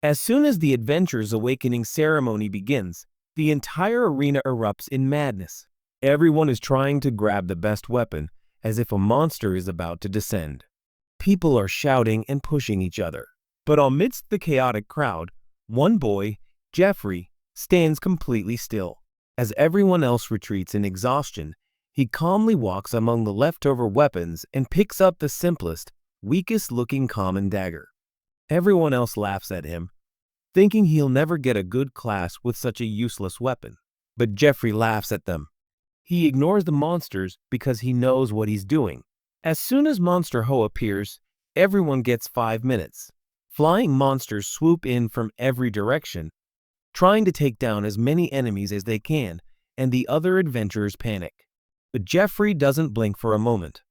As soon as the Adventure's awakening ceremony begins, the entire arena erupts in madness. Everyone is trying to grab the best weapon, as if a monster is about to descend. People are shouting and pushing each other. But amidst the chaotic crowd, one boy, Jeffrey, stands completely still. As everyone else retreats in exhaustion, he calmly walks among the leftover weapons and picks up the simplest, weakest-looking common dagger. Everyone else laughs at him, thinking he'll never get a good class with such a useless weapon. But Jeffrey laughs at them. He ignores the monsters because he knows what he's doing. As soon as Monster Ho appears, everyone gets 5 minutes. Flying monsters swoop in from every direction, trying to take down as many enemies as they can, and the other adventurers panic. But Jeffrey doesn't blink for a moment.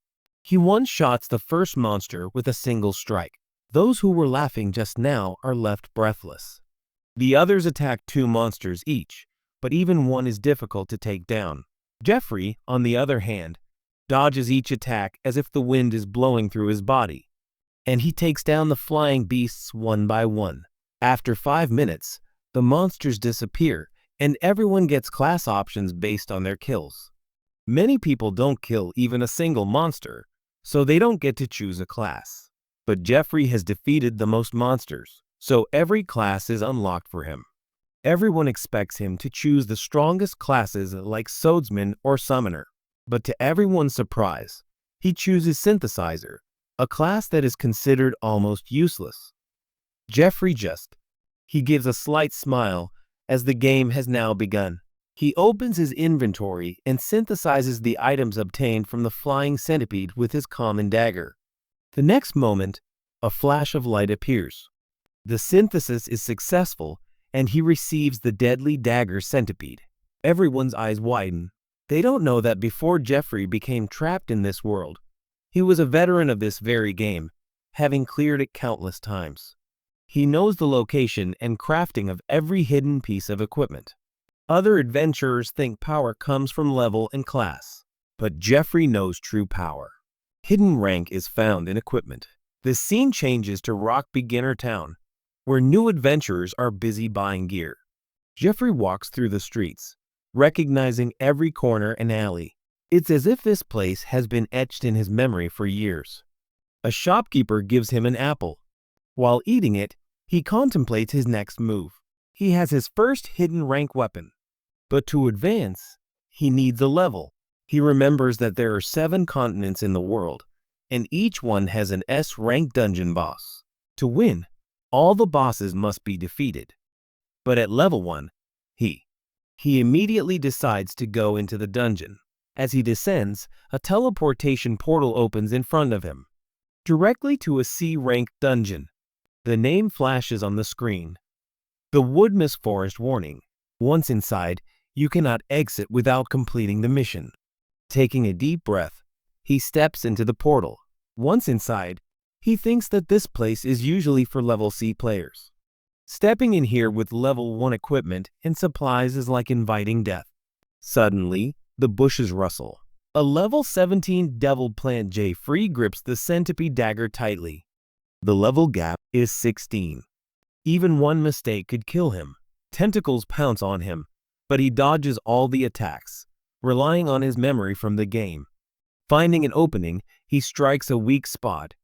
He one-shots the first monster with a single strike. Those who were laughing just now are left breathless. The others attack 2 monsters each, but even one is difficult to take down. Jeffrey, on the other hand, dodges each attack as if the wind is blowing through his body, and he takes down the flying beasts one by one. After 5 minutes, the monsters disappear, and everyone gets class options based on their kills. Many people don't kill even a single monster, so they don't get to choose a class. But Jeffrey has defeated the most monsters, so every class is unlocked for him. Everyone expects him to choose the strongest classes like Swordsman or Summoner, but to everyone's surprise, he chooses Synthesizer, a class that is considered almost useless. Jeffrey he gives a slight smile as the game has now begun. He opens his inventory and synthesizes the items obtained from the flying centipede with his common dagger. The next moment, a flash of light appears. The synthesis is successful, and he receives the deadly dagger centipede. Everyone's eyes widen. They don't know that before Jeffrey became trapped in this world, he was a veteran of this very game, having cleared it countless times. He knows the location and crafting of every hidden piece of equipment. Other adventurers think power comes from level and class, but Jeffrey knows true power. Hidden rank is found in equipment. The scene changes to Rock Beginner Town, where new adventurers are busy buying gear. Jeffrey walks through the streets, recognizing every corner and alley. It's as if this place has been etched in his memory for years. A shopkeeper gives him an apple. While eating it, he contemplates his next move. He has his first hidden rank weapon. But to advance, he needs a level. He remembers that there are 7 continents in the world, and each one has an S-rank dungeon boss. To win, all the bosses must be defeated. But at level 1, he immediately decides to go into the dungeon. As he descends, a teleportation portal opens in front of him, directly to a C-rank dungeon. The name flashes on the screen. The Woodmist Forest warning. Once inside, you cannot exit without completing the mission. Taking a deep breath, he steps into the portal. Once inside, he thinks that this place is usually for level C players. Stepping in here with level 1 equipment and supplies is like inviting death. Suddenly, the bushes rustle. A level 17 Devil Plant Jeffrey grips the centipede dagger tightly. The level gap is 16. Even one mistake could kill him. Tentacles pounce on him, but he dodges all the attacks, relying on his memory from the game. Finding an opening, he strikes a weak spot,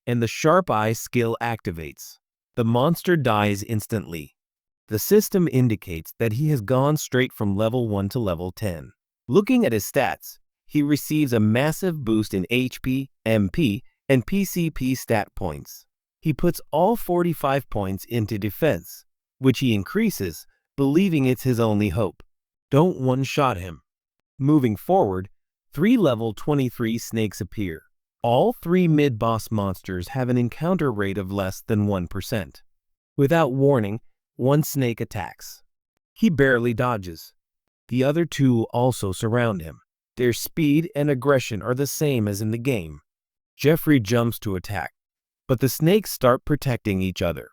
and the Sharp Eye skill activates. The monster dies instantly. The system indicates that he has gone straight from level 1 to level 10. Looking at his stats, he receives a massive boost in HP, MP, and PCP stat points. He puts all 45 points into defense, which he increases, believing it's his only hope. Don't one-shot him. Moving forward, 3 level 23 snakes appear. All 3 mid-boss monsters have an encounter rate of less than 1%. Without warning, one snake attacks. He barely dodges. The other 2 also surround him. Their speed and aggression are the same as in the game. Jeffrey jumps to attack, but the snakes start protecting each other.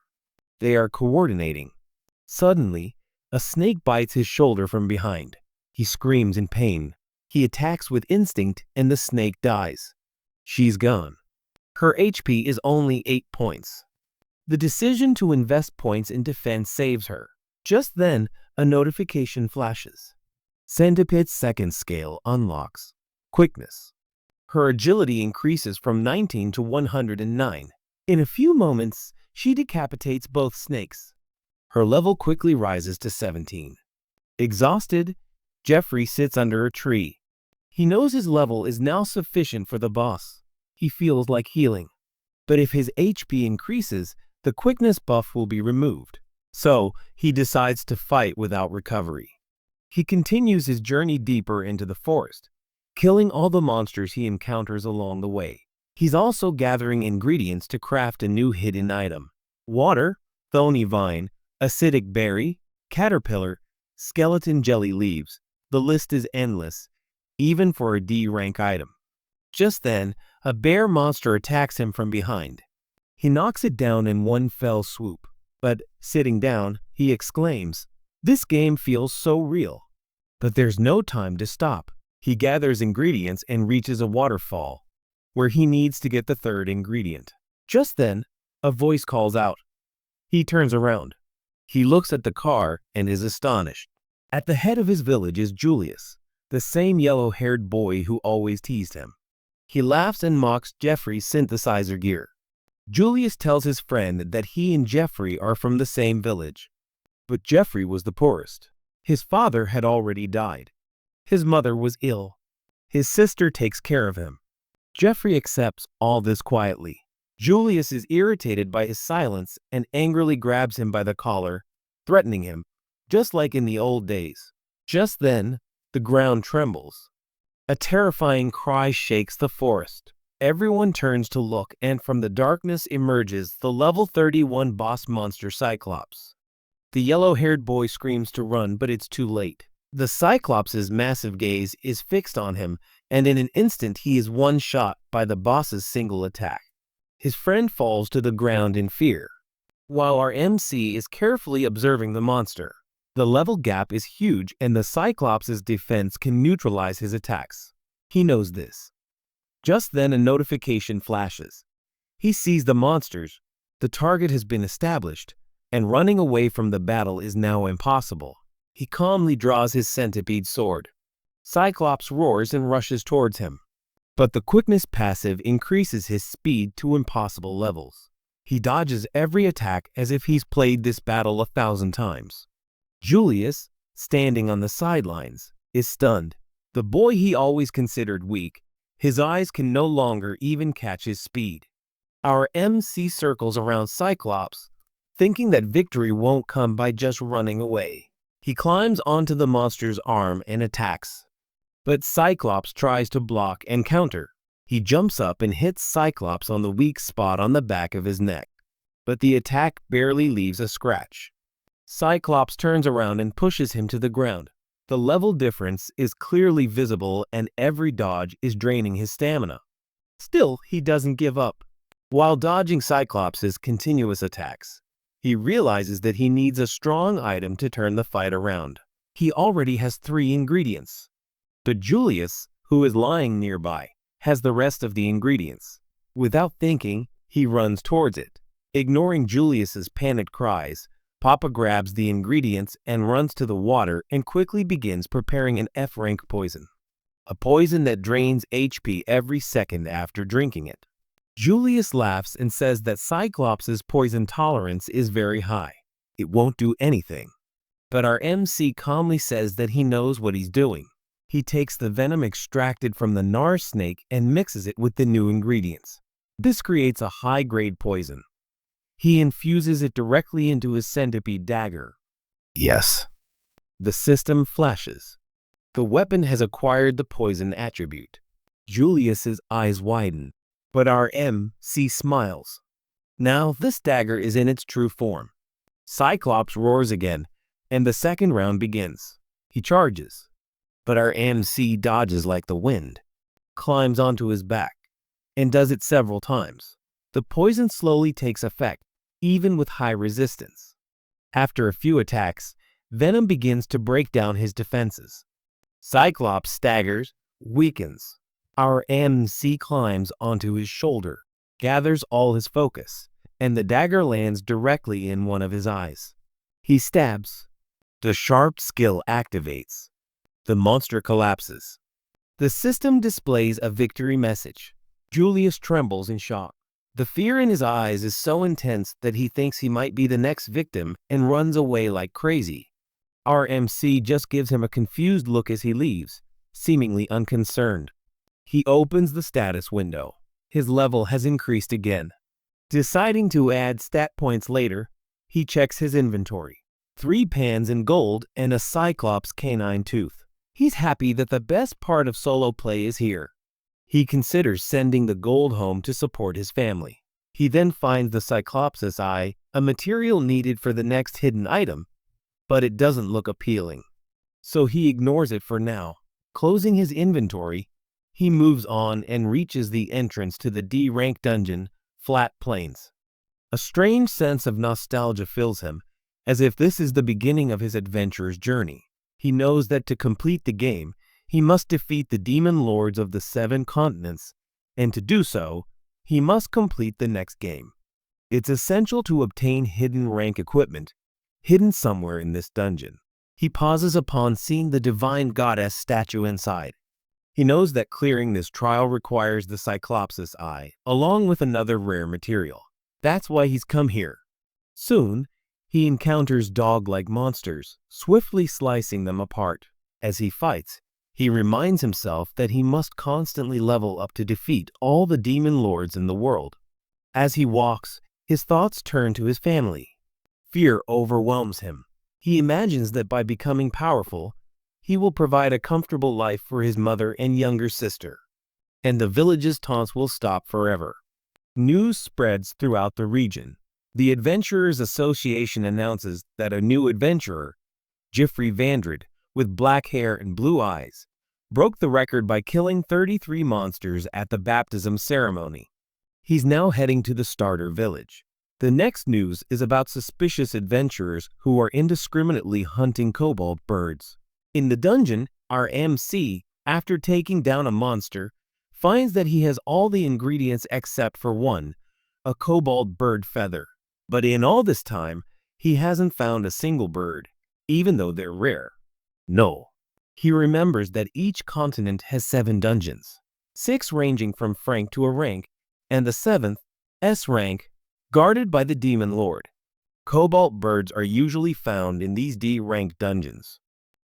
They are coordinating. Suddenly, a snake bites his shoulder from behind. He screams in pain. He attacks with instinct and the snake dies. She's gone. Her HP is only 8 points. The decision to invest points in defense saves her. Just then, a notification flashes. Centipede's second scale unlocks quickness. Her agility increases from 19 to 109. In a few moments, she decapitates both snakes. Her level quickly rises to 17. Exhausted, Jeffrey sits under a tree. He knows his level is now sufficient for the boss. He feels like healing. But if his HP increases, the quickness buff will be removed. So, he decides to fight without recovery. He continues his journey deeper into the forest, killing all the monsters he encounters along the way. He's also gathering ingredients to craft a new hidden item. Water, thorny vine, acidic berry, caterpillar, skeleton jelly leaves. The list is endless, even for a D rank item. Just then, a bear monster attacks him from behind. He knocks it down in one fell swoop, but sitting down, he exclaims, "This game feels so real." But there's no time to stop. He gathers ingredients and reaches a waterfall, where he needs to get the third ingredient. Just then, a voice calls out. He turns around. He looks at the car and is astonished. At the head of his village is Julius, the same yellow-haired boy who always teased him. He laughs and mocks Jeffrey's synthesizer gear. Julius tells his friend that he and Jeffrey are from the same village. But Jeffrey was the poorest. His father had already died. His mother was ill. His sister takes care of him. Jeffrey accepts all this quietly. Julius is irritated by his silence and angrily grabs him by the collar, threatening him, just like in the old days. Just then, the ground trembles. A terrifying cry shakes the forest. Everyone turns to look, and from the darkness emerges the level 31 boss monster Cyclops. The yellow-haired boy screams to run, but it's too late. The Cyclops' massive gaze is fixed on him, and in an instant he is one-shot by the boss's single attack. His friend falls to the ground in fear, while our MC is carefully observing the monster. The level gap is huge, and the Cyclops' defense can neutralize his attacks. He knows this. Just then a notification flashes. He sees the monsters. The target has been established, and running away from the battle is now impossible. He calmly draws his centipede sword. Cyclops roars and rushes towards him. But the quickness passive increases his speed to impossible levels. He dodges every attack as if he's played this battle 1,000 times. Julius, standing on the sidelines, is stunned. The boy he always considered weak, his eyes can no longer even catch his speed. Our MC circles around Cyclops, thinking that victory won't come by just running away. He climbs onto the monster's arm and attacks. But Cyclops tries to block and counter. He jumps up and hits Cyclops on the weak spot on the back of his neck. But the attack barely leaves a scratch. Cyclops turns around and pushes him to the ground. The level difference is clearly visible, and every dodge is draining his stamina. Still, he doesn't give up. While dodging Cyclops' continuous attacks, he realizes that he needs a strong item to turn the fight around. He already has 3 ingredients. But Julius, who is lying nearby, has the rest of the ingredients. Without thinking, he runs towards it. Ignoring Julius's panicked cries, Papa grabs the ingredients and runs to the water and quickly begins preparing an F-rank poison. A poison that drains HP every second after drinking it. Julius laughs and says that Cyclops' poison tolerance is very high. It won't do anything. But our MC calmly says that he knows what he's doing. He takes the venom extracted from the Nar snake and mixes it with the new ingredients. This creates a high-grade poison. He infuses it directly into his centipede dagger. Yes. The system flashes. The weapon has acquired the poison attribute. Julius's eyes widen, but our MC smiles. Now this dagger is in its true form. Cyclops roars again, and the second round begins. He charges, but our MC dodges like the wind, climbs onto his back, and does it several times. The poison slowly takes effect, even with high resistance. After a few attacks, venom begins to break down his defenses. Cyclops staggers, weakens. Our MC climbs onto his shoulder, gathers all his focus, and the dagger lands directly in one of his eyes. He stabs. The sharp skill activates. The monster collapses. The system displays a victory message. Julius trembles in shock. The fear in his eyes is so intense that he thinks he might be the next victim and runs away like crazy. Our MC just gives him a confused look as he leaves, seemingly unconcerned. He opens the status window. His level has increased again. Deciding to add stat points later, he checks his inventory. 3 pans in gold and a Cyclops canine tooth. He's happy that the best part of solo play is here. He considers sending the gold home to support his family. He then finds the Cyclops' eye, a material needed for the next hidden item, but it doesn't look appealing. So he ignores it for now. Closing his inventory, he moves on and reaches the entrance to the D-rank dungeon, Flat Plains. A strange sense of nostalgia fills him, as if this is the beginning of his adventurer's journey. He knows that to complete the game, he must defeat the demon lords of the 7 continents, and to do so, he must complete the next game. It's essential to obtain hidden rank equipment, hidden somewhere in this dungeon. He pauses upon seeing the divine goddess statue inside. He knows that clearing this trial requires the Cyclops' eye, along with another rare material. That's why he's come here. Soon, he encounters dog-like monsters, swiftly slicing them apart. As he fights, he reminds himself that he must constantly level up to defeat all the demon lords in the world. As he walks, his thoughts turn to his family. Fear overwhelms him. He imagines that by becoming powerful, he will provide a comfortable life for his mother and younger sister, and the village's taunts will stop forever. News spreads throughout the region. The Adventurers Association announces that a new adventurer, Jeffrey Vandred, with black hair and blue eyes, broke the record by killing 33 monsters at the baptism ceremony. He's now heading to the starter village. The next news is about suspicious adventurers who are indiscriminately hunting kobold birds. In the dungeon, our MC, after taking down a monster, finds that he has all the ingredients except for one, a kobold bird feather. But in all this time, he hasn't found a single bird, even though they're rare. No. He remembers that each continent has 7 dungeons, 6 ranging from frank to a rank, and the 7th, S rank, guarded by the demon lord. Cobalt birds are usually found in these D-rank dungeons.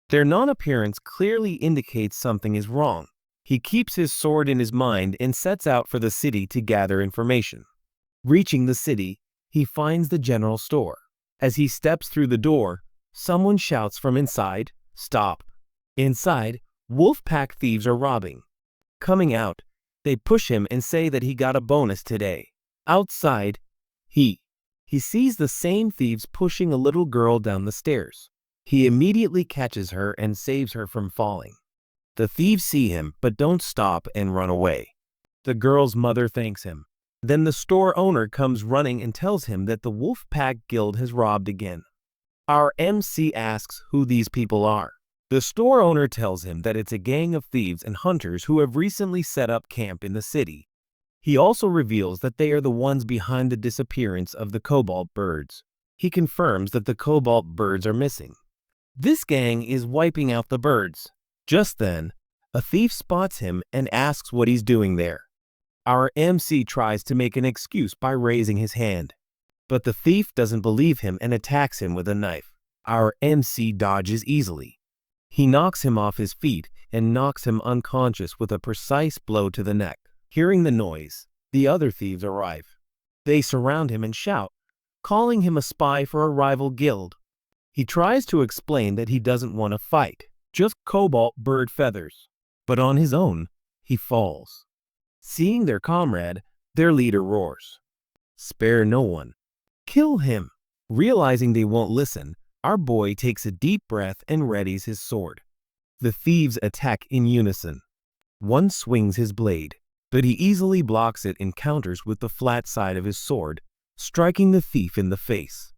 Their non-appearance clearly indicates something is wrong. He keeps his sword in his mind and sets out for the city to gather information. Reaching the city, he finds the general store. As he steps through the door, someone shouts from inside, "Stop!" Inside, wolf pack thieves are robbing. Coming out, they push him and say that he got a bonus today. Outside, he sees the same thieves pushing a little girl down the stairs. He immediately catches her and saves her from falling. The thieves see him but don't stop and run away. The girl's mother thanks him. Then the store owner comes running and tells him that the Wolfpack Guild has robbed again. Our MC asks who these people are. The store owner tells him that it's a gang of thieves and hunters who have recently set up camp in the city. He also reveals that they are the ones behind the disappearance of the cobalt birds. He confirms that the cobalt birds are missing. This gang is wiping out the birds. Just then, a thief spots him and asks what he's doing there. Our MC tries to make an excuse by raising his hand, but the thief doesn't believe him and attacks him with a knife. Our MC dodges easily. He knocks him off his feet and knocks him unconscious with a precise blow to the neck. Hearing the noise, the other thieves arrive. They surround him and shout, calling him a spy for a rival guild. He tries to explain that he doesn't want to fight, just cobalt bird feathers. But on his own, he falls. Seeing their comrade, their leader roars, "Spare no one. Kill him." Realizing they won't listen, our boy takes a deep breath and readies his sword. The thieves attack in unison. One swings his blade, but he easily blocks it and counters with the flat side of his sword, striking the thief in the face.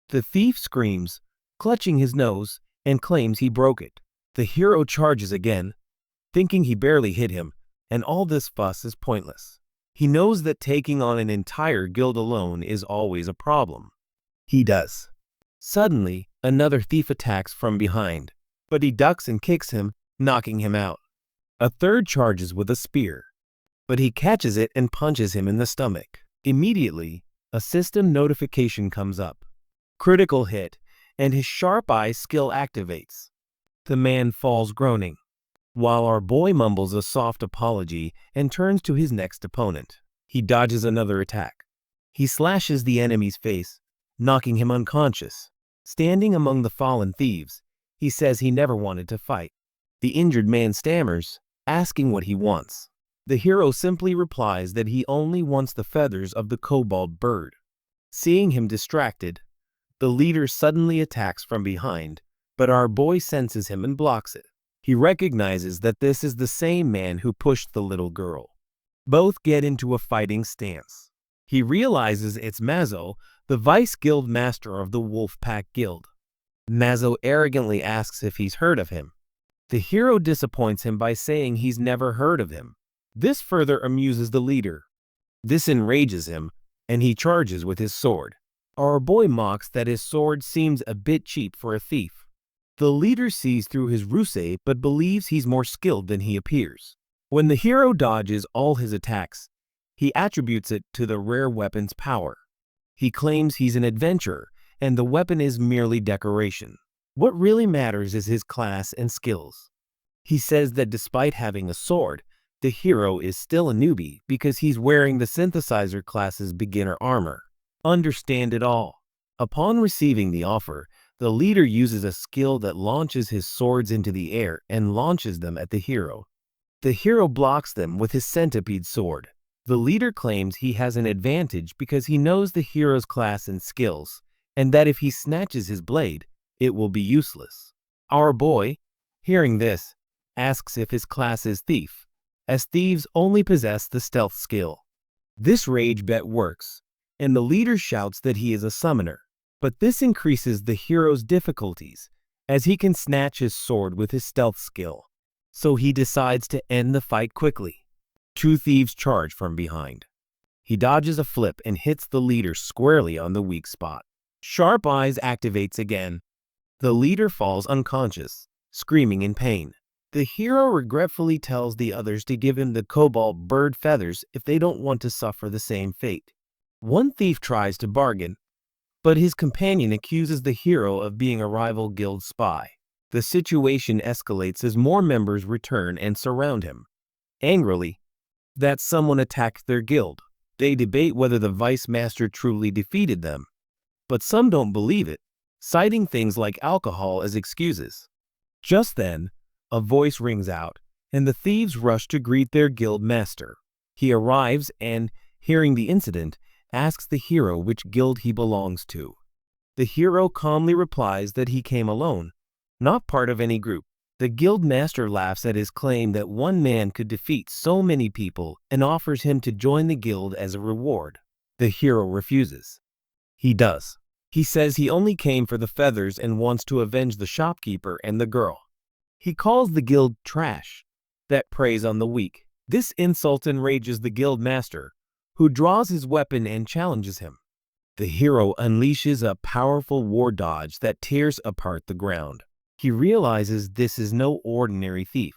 The thief screams, clutching his nose, and claims he broke it. The hero charges again, thinking he barely hit him, and all this fuss is pointless. He knows that taking on an entire guild alone is always a problem. He does. Suddenly, another thief attacks from behind, but he ducks and kicks him, knocking him out. A third charges with a spear, but he catches it and punches him in the stomach. Immediately, a system notification comes up. Critical hit, and his sharp eye skill activates. The man falls groaning, while our boy mumbles a soft apology and turns to his next opponent. He dodges another attack. He slashes the enemy's face, knocking him unconscious. Standing among the fallen thieves, he says he never wanted to fight. The injured man stammers, asking what he wants. The hero simply replies that he only wants the feathers of the kobold bird. Seeing him distracted, the leader suddenly attacks from behind, but our boy senses him and blocks it. He recognizes that this is the same man who pushed the little girl. Both get into a fighting stance. He realizes it's Mazzo, the vice guild master of the Wolfpack Guild. Mazzo arrogantly asks if he's heard of him. The hero disappoints him by saying he's never heard of him. This further amuses the leader. This enrages him, and he charges with his sword. Our boy mocks that his sword seems a bit cheap for a thief. The leader sees through his ruse but believes he's more skilled than he appears. When the hero dodges all his attacks, he attributes it to the rare weapon's power. He claims he's an adventurer, and the weapon is merely decoration. What really matters is his class and skills. He says that despite having a sword, the hero is still a newbie because he's wearing the synthesizer class's beginner armor. Understand it all. Upon receiving the offer, the leader uses a skill that launches his swords into the air and launches them at the hero. The hero blocks them with his centipede sword. The leader claims he has an advantage because he knows the hero's class and skills, and that if he snatches his blade, it will be useless. Our boy, hearing this, asks if his class is thief, as thieves only possess the stealth skill. This rage bet works, and the leader shouts that he is a summoner. But this increases the hero's difficulties, as he can snatch his sword with his stealth skill. So he decides to end the fight quickly. Two thieves charge from behind. He dodges a flip and hits the leader squarely on the weak spot. Sharp Eyes activates again. The leader falls unconscious, screaming in pain. The hero regretfully tells the others to give him the kobold bird feathers if they don't want to suffer the same fate. One thief tries to bargain, but his companion accuses the hero of being a rival guild spy. The situation escalates as more members return and surround him. Angrily, that someone attacked their guild. They debate whether the vice master truly defeated them, but some don't believe it, citing things like alcohol as excuses. Just then, a voice rings out, and the thieves rush to greet their guild master. He arrives and, hearing the incident, asks the hero which guild he belongs to. The hero calmly replies that he came alone, not part of any group. The guild master laughs at his claim that one man could defeat so many people and offers him to join the guild as a reward. The hero refuses. He does. He says he only came for the feathers and wants to avenge the shopkeeper and the girl. He calls the guild trash that preys on the weak. This insult enrages the guild master, who draws his weapon and challenges him. The hero unleashes a powerful war dodge that tears apart the ground. He realizes this is no ordinary thief.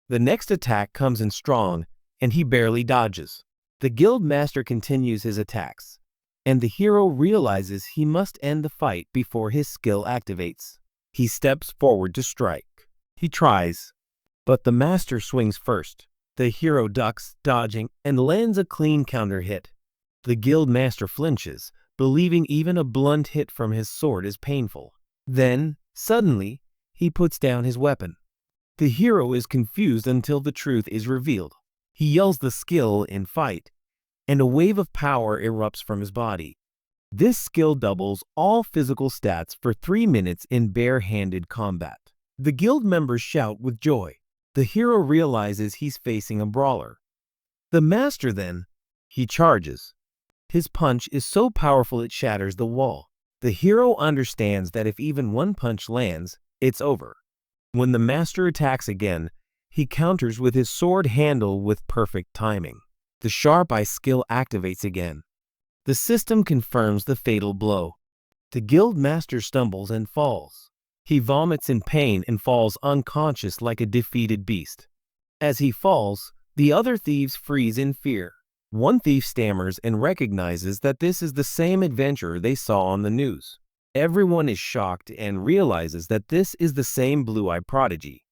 The next attack comes in strong, and he barely dodges. The guild master continues his attacks, and the hero realizes he must end the fight before his skill activates. He steps forward to strike. He tries, but the master swings first. The hero ducks, dodging, and lands a clean counter hit. The guild master flinches, believing even a blunt hit from his sword is painful. Then, suddenly, he puts down his weapon. The hero is confused until the truth is revealed. He yells the skill in fight, and a wave of power erupts from his body. This skill doubles all physical stats for 3 minutes in bare-handed combat. The guild members shout with joy. The hero realizes he's facing a brawler. The master then, he charges. His punch is so powerful it shatters the wall. The hero understands that if even one punch lands, it's over. When the master attacks again, he counters with his sword handle with perfect timing. The sharp eye skill activates again. The system confirms the fatal blow. The guild master stumbles and falls. He vomits in pain and falls unconscious like a defeated beast. As he falls, the other thieves freeze in fear. One thief stammers and recognizes that this is the same adventurer they saw on the news. Everyone is shocked and realizes that this is the same blue-eyed prodigy.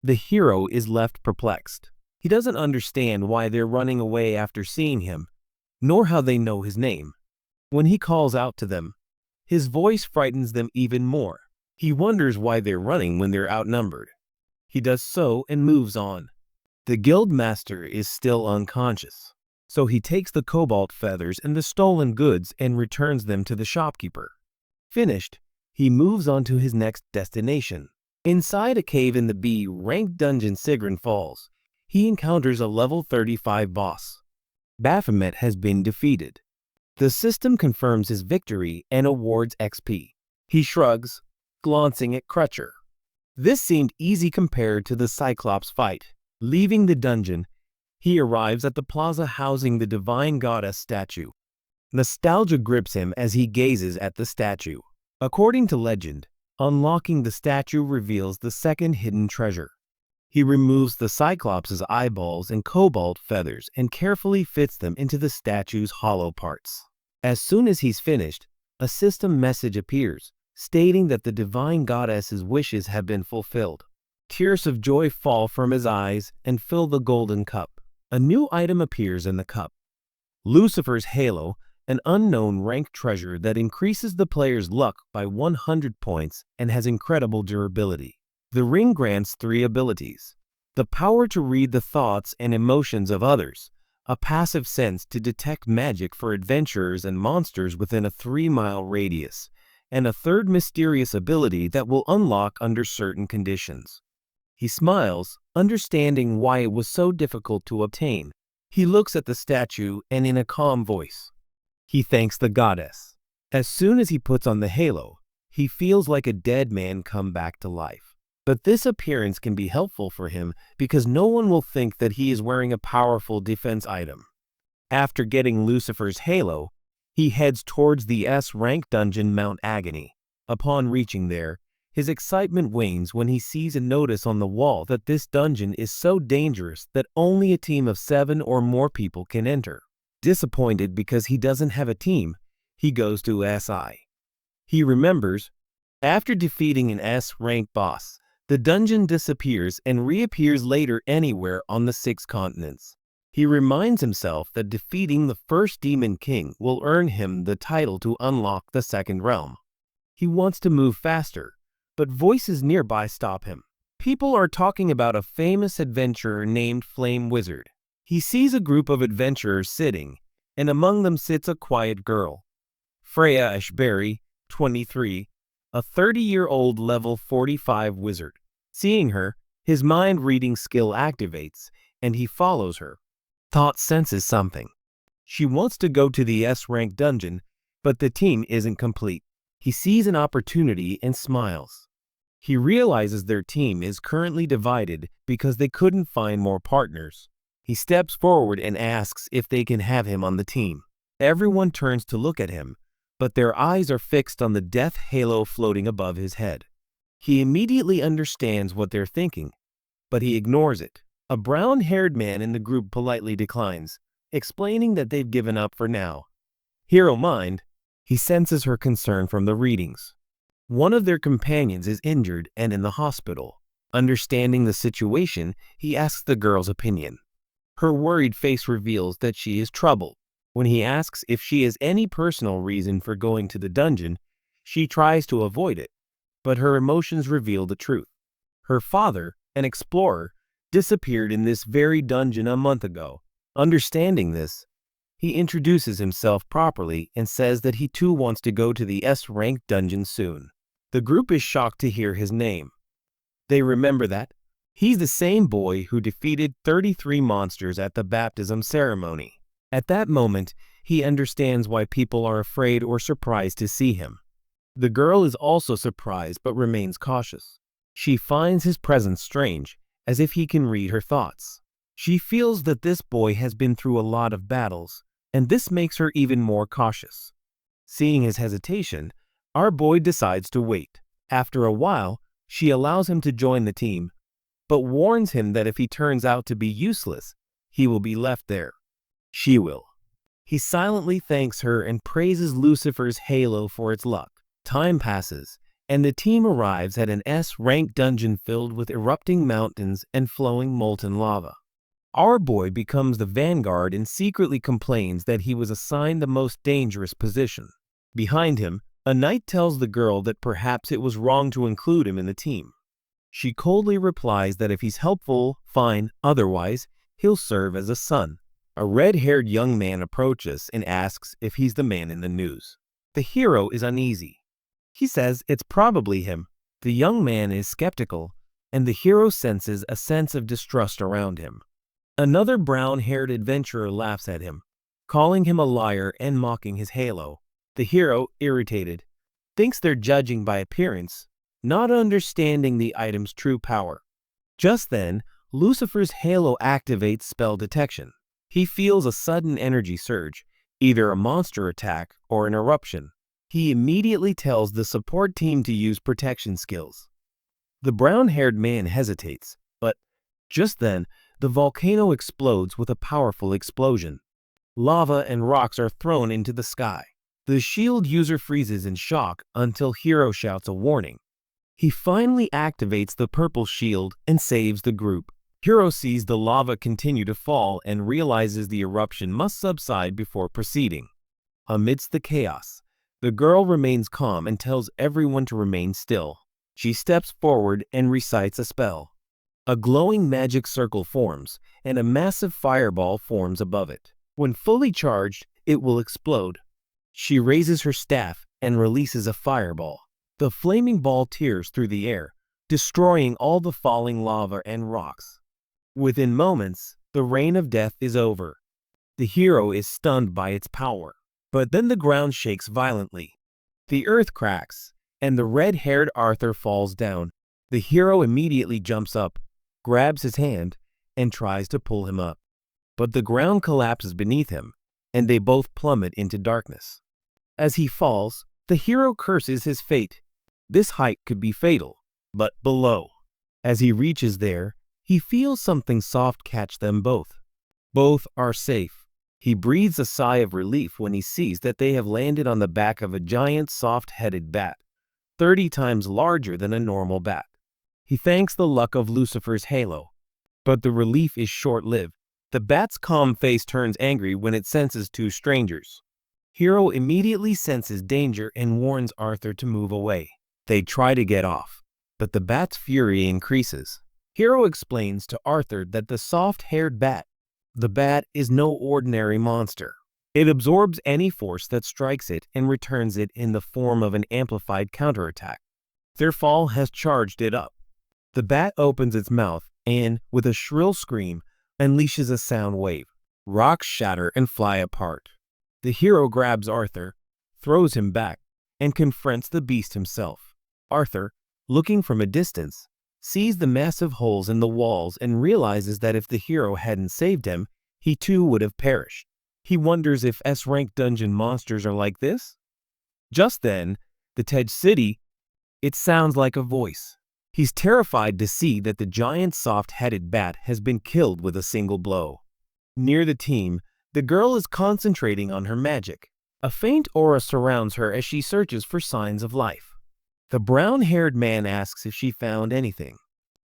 The hero is left perplexed. He doesn't understand why they're running away after seeing him, nor how they know his name. When he calls out to them, his voice frightens them even more. He wonders why they're running when they're outnumbered. He does so and moves on. The guild master is still unconscious, so he takes the cobalt feathers and the stolen goods and returns them to the shopkeeper. Finished, he moves on to his next destination. Inside a cave in the B-ranked dungeon Sigrun Falls, he encounters a level 35 boss. Baphomet has been defeated. The system confirms his victory and awards XP. He shrugs, glancing at Crutcher. This seemed easy compared to the Cyclops fight. Leaving the dungeon, he arrives at the plaza housing the divine goddess statue. Nostalgia grips him as he gazes at the statue. According to legend, unlocking the statue reveals the second hidden treasure. He removes the Cyclops' eyeballs and cobalt feathers and carefully fits them into the statue's hollow parts. As soon as he's finished, a system message appears, stating that the divine goddess's wishes have been fulfilled. Tears of joy fall from his eyes and fill the golden cup. A new item appears in the cup. Lucifer's Halo, an unknown rank treasure that increases the player's luck by 100 points and has incredible durability. The ring grants 3 abilities: the power to read the thoughts and emotions of others, a passive sense to detect magic for adventurers and monsters within a 3-mile radius, and a third mysterious ability that will unlock under certain conditions. He smiles, understanding why it was so difficult to obtain. He looks at the statue and in a calm voice, he thanks the goddess. As soon as he puts on the halo, he feels like a dead man come back to life. But this appearance can be helpful for him because no one will think that he is wearing a powerful defense item. After getting Lucifer's halo, he heads towards the S-rank dungeon Mount Agony. Upon reaching there, his excitement wanes when he sees a notice on the wall that this dungeon is so dangerous that only a team of 7 or more people can enter. Disappointed because he doesn't have a team, he goes to SI. He remembers, after defeating an S-rank boss, the dungeon disappears and reappears later anywhere on the 6 continents. He reminds himself that defeating the first Demon King will earn him the title to unlock the second realm. He wants to move faster, but voices nearby stop him. People are talking about a famous adventurer named Flame Wizard. He sees a group of adventurers sitting, and among them sits a quiet girl. Freya Ashbury, 23, a 30-year-old level 45 wizard. Seeing her, his mind-reading skill activates, and he follows her. Thought senses something. She wants to go to the S-rank dungeon, but the team isn't complete. He sees an opportunity and smiles. He realizes their team is currently divided because they couldn't find more partners. He steps forward and asks if they can have him on the team. Everyone turns to look at him, but their eyes are fixed on the death halo floating above his head. He immediately understands what they're thinking, but he ignores it. A brown-haired man in the group politely declines, explaining that they've given up for now. Hero mind, he senses her concern from the readings. One of their companions is injured and in the hospital. Understanding the situation, he asks the girl's opinion. Her worried face reveals that she is troubled. When he asks if she has any personal reason for going to the dungeon, she tries to avoid it, but her emotions reveal the truth. Her father, an explorer, disappeared in this very dungeon a month ago. Understanding this, he introduces himself properly and says that he too wants to go to the S-rank dungeon soon. The group is shocked to hear his name. They remember that he's the same boy who defeated 33 monsters at the baptism ceremony. At that moment, he understands why people are afraid or surprised to see him. The girl is also surprised but remains cautious. She finds his presence strange, as if he can read her thoughts. She feels that this boy has been through a lot of battles, and this makes her even more cautious. Seeing his hesitation, our boy decides to wait. After a while, she allows him to join the team, but warns him that if he turns out to be useless, he will be left there. She will. He silently thanks her and praises Lucifer's halo for its luck. Time passes, and the team arrives at an S-rank dungeon filled with erupting mountains and flowing molten lava. Our boy becomes the vanguard and secretly complains that he was assigned the most dangerous position. Behind him, a knight tells the girl that perhaps it was wrong to include him in the team. She coldly replies that if he's helpful, fine, otherwise, he'll serve as a son. A red-haired young man approaches and asks if he's the man in the news. The hero is uneasy. He says it's probably him. The young man is skeptical, and the hero senses a sense of distrust around him. Another brown-haired adventurer laughs at him, calling him a liar and mocking his halo. The hero, irritated, thinks they're judging by appearance, not understanding the item's true power. Just then, Lucifer's halo activates spell detection. He feels a sudden energy surge, either a monster attack or an eruption. He immediately tells the support team to use protection skills. The brown-haired man hesitates, but just then, the volcano explodes with a powerful explosion. Lava and rocks are thrown into the sky. The shield user freezes in shock until Hero shouts a warning. He finally activates the purple shield and saves the group. Hero sees the lava continue to fall and realizes the eruption must subside before proceeding. Amidst the chaos, the girl remains calm and tells everyone to remain still. She steps forward and recites a spell. A glowing magic circle forms, and a massive fireball forms above it. When fully charged, it will explode. She raises her staff and releases a fireball. The flaming ball tears through the air, destroying all the falling lava and rocks. Within moments, the reign of death is over. The hero is stunned by its power. But then the ground shakes violently. The earth cracks, and the red-haired Arthur falls down. The hero immediately jumps up, grabs his hand, and tries to pull him up. But the ground collapses beneath him, and they both plummet into darkness. As he falls, the hero curses his fate. This height could be fatal, but below. As he reaches there, he feels something soft catch them both. Both are safe. He breathes a sigh of relief when he sees that they have landed on the back of a giant soft-headed bat, 30 times larger than a normal bat. He thanks the luck of Lucifer's halo, but the relief is short-lived. The bat's calm face turns angry when it senses two strangers. Hero immediately senses danger and warns Arthur to move away. They try to get off, but the bat's fury increases. Hero explains to Arthur that the soft-haired bat, the bat, is no ordinary monster. It absorbs any force that strikes it and returns it in the form of an amplified counterattack. Their fall has charged it up. The bat opens its mouth and, with a shrill scream, unleashes a sound wave. Rocks shatter and fly apart. The hero grabs Arthur, throws him back, and confronts the beast himself. Arthur, looking from a distance, sees the massive holes in the walls and realizes that if the hero hadn't saved him, he too would have perished. He wonders if S-rank dungeon monsters are like this? Just then, the Tej City, it sounds like a voice. He's terrified to see that the giant soft-headed bat has been killed with a single blow. Near the team, the girl is concentrating on her magic. A faint aura surrounds her as she searches for signs of life. The brown-haired man asks if she found anything.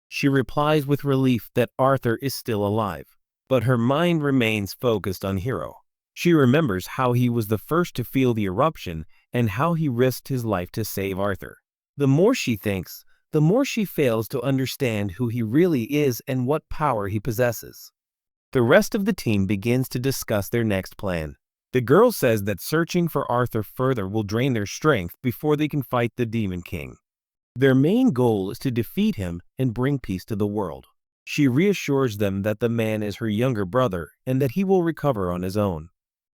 She replies with relief that Arthur is still alive, but her mind remains focused on Hero. She remembers how he was the first to feel the eruption and how he risked his life to save Arthur. The more she thinks, the more she fails to understand who he really is and what power he possesses. The rest of the team begins to discuss their next plan. The girl says that searching for Arthur further will drain their strength before they can fight the Demon King. Their main goal is to defeat him and bring peace to the world. She reassures them that the man is her younger brother and that he will recover on his own.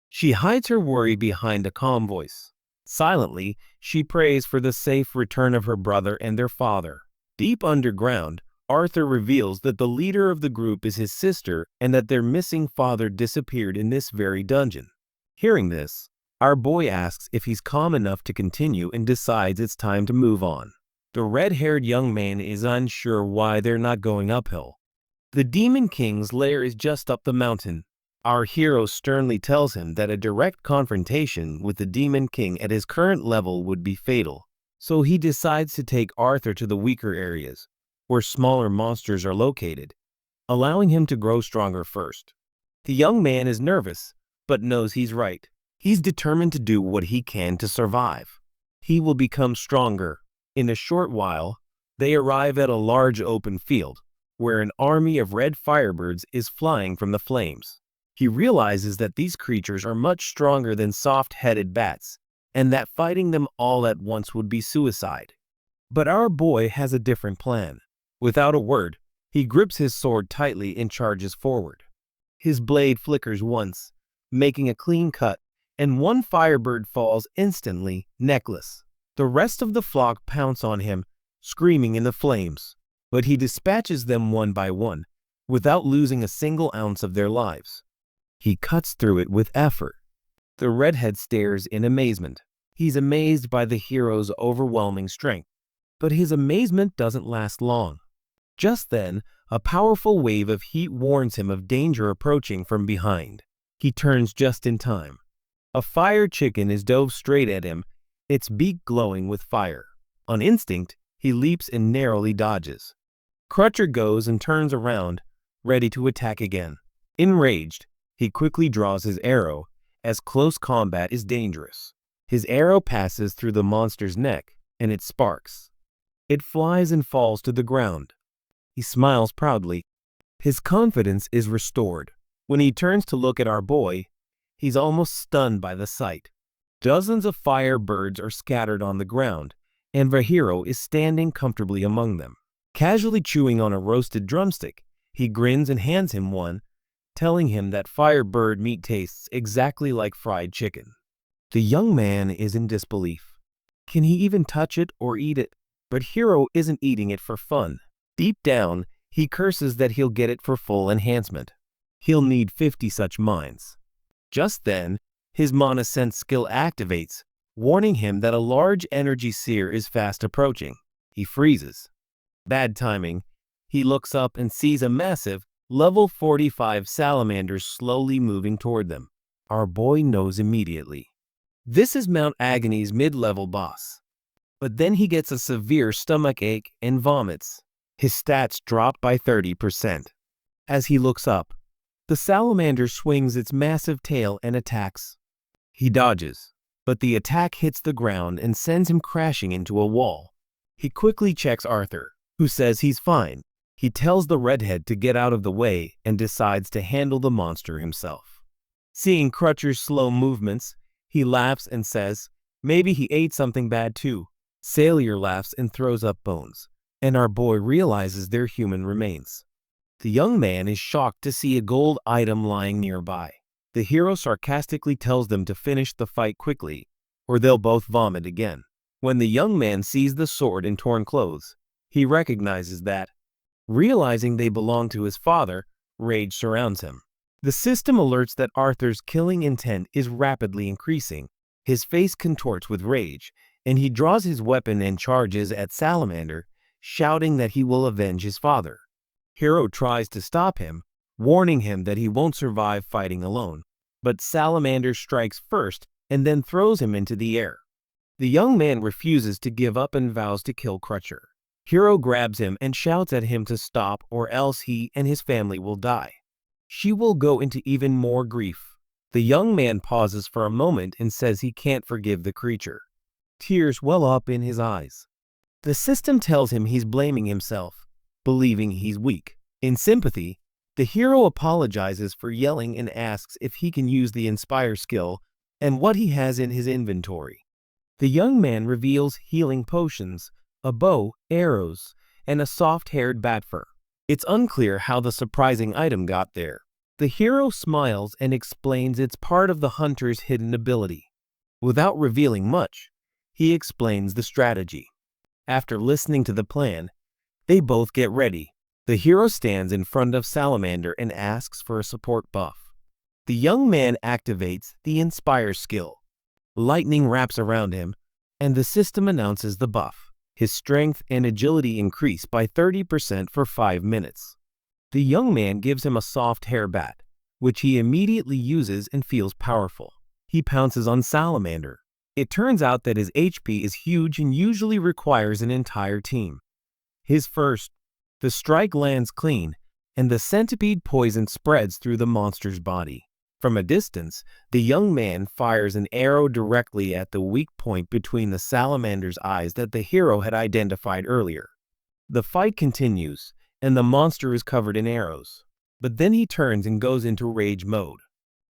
She hides her worry behind a calm voice. Silently, she prays for the safe return of her brother and their father. Deep underground, Arthur reveals that the leader of the group is his sister and that their missing father disappeared in this very dungeon. Hearing this, our boy asks if he's calm enough to continue and decides it's time to move on. The red-haired young man is unsure why they're not going uphill. The Demon King's lair is just up the mountain. Our hero sternly tells him that a direct confrontation with the Demon King at his current level would be fatal, so he decides to take Arthur to the weaker areas, where smaller monsters are located, allowing him to grow stronger first. The young man is nervous, but knows he's right. He's determined to do what he can to survive. He will become stronger. In a short while, they arrive at a large open field, where an army of red firebirds is flying from the flames. He realizes that these creatures are much stronger than soft-headed bats, and that fighting them all at once would be suicide. But our boy has a different plan. Without a word, he grips his sword tightly and charges forward. His blade flickers once, making a clean cut, and one firebird falls instantly, neckless. The rest of the flock pounce on him, screaming in the flames, but he dispatches them one by one, without losing a single ounce of their lives. He cuts through it with effort. The redhead stares in amazement. He's amazed by the hero's overwhelming strength, but his amazement doesn't last long. Just then, a powerful wave of heat warns him of danger approaching from behind. He turns just in time. A fire chicken is dove straight at him, its beak glowing with fire. On instinct, he leaps and narrowly dodges. Crutcher goes and turns around, ready to attack again. Enraged, he quickly draws his arrow, as close combat is dangerous. His arrow passes through the monster's neck, and it sparks. It flies and falls to the ground. He smiles proudly. His confidence is restored. When he turns to look at our boy, he's almost stunned by the sight. Dozens of firebirds are scattered on the ground, and the hero is standing comfortably among them. Casually chewing on a roasted drumstick, he grins and hands him one, telling him that firebird meat tastes exactly like fried chicken. The young man is in disbelief. Can he even touch it or eat it? But Hero isn't eating it for fun. Deep down, he curses that he'll get it for full enhancement. He'll need 50 such mines. Just then, his Mana Sense skill activates, warning him that a large energy seer is fast approaching. He freezes. Bad timing. He looks up and sees a massive, level 45 salamanders slowly moving toward them. Our boy knows immediately. This is Mount Agony's mid-level boss. But then he gets a severe stomach ache and vomits. His stats drop by 30%. As he looks up, the salamander swings its massive tail and attacks. He dodges, but the attack hits the ground and sends him crashing into a wall. He quickly checks Arthur, who says he's fine. He tells the redhead to get out of the way and decides to handle the monster himself. Seeing Crutcher's slow movements, he laughs and says, maybe he ate something bad too. Sailor laughs and throws up bones, and our boy realizes they're human remains. The young man is shocked to see a gold item lying nearby. The hero sarcastically tells them to finish the fight quickly, or they'll both vomit again. When the young man sees the sword and torn clothes, he recognizes that. Realizing they belong to his father, rage surrounds him. The system alerts that Arthur's killing intent is rapidly increasing. His face contorts with rage, and he draws his weapon and charges at Salamander, shouting that he will avenge his father. Hero tries to stop him, warning him that he won't survive fighting alone, but Salamander strikes first and then throws him into the air. The young man refuses to give up and vows to kill Crutcher. Hero grabs him and shouts at him to stop, or else he and his family will die. She will go into even more grief. The young man pauses for a moment and says he can't forgive the creature. Tears well up in his eyes. The system tells him he's blaming himself, believing he's weak. In sympathy, the hero apologizes for yelling and asks if he can use the Inspire skill and what he has in his inventory. The young man reveals healing potions, a bow, arrows, and a soft-haired bat fur. It's unclear how the surprising item got there. The hero smiles and explains it's part of the hunter's hidden ability. Without revealing much, he explains the strategy. After listening to the plan, they both get ready. The hero stands in front of Salamander and asks for a support buff. The young man activates the Inspire skill. Lightning wraps around him, and the system announces the buff. His strength and agility increase by 30% for 5 minutes. The young man gives him a soft hair bat, which he immediately uses and feels powerful. He pounces on Salamander. It turns out that his HP is huge and usually requires an entire team. The strike lands clean, and the centipede poison spreads through the monster's body. From a distance, the young man fires an arrow directly at the weak point between the salamander's eyes that the hero had identified earlier. The fight continues, and the monster is covered in arrows. But then he turns and goes into rage mode.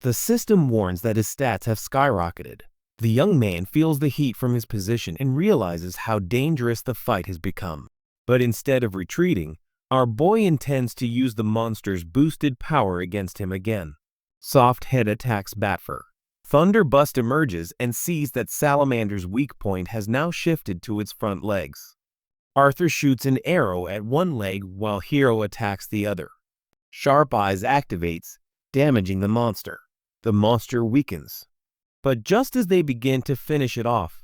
The system warns that his stats have skyrocketed. The young man feels the heat from his position and realizes how dangerous the fight has become. But instead of retreating, our boy intends to use the monster's boosted power against him again. Soft Head attacks Batfur. Thunderburst emerges and sees that Salamander's weak point has now shifted to its front legs. Arthur shoots an arrow at one leg while Hero attacks the other. Sharp Eyes activates, damaging the monster. The monster weakens. But just as they begin to finish it off,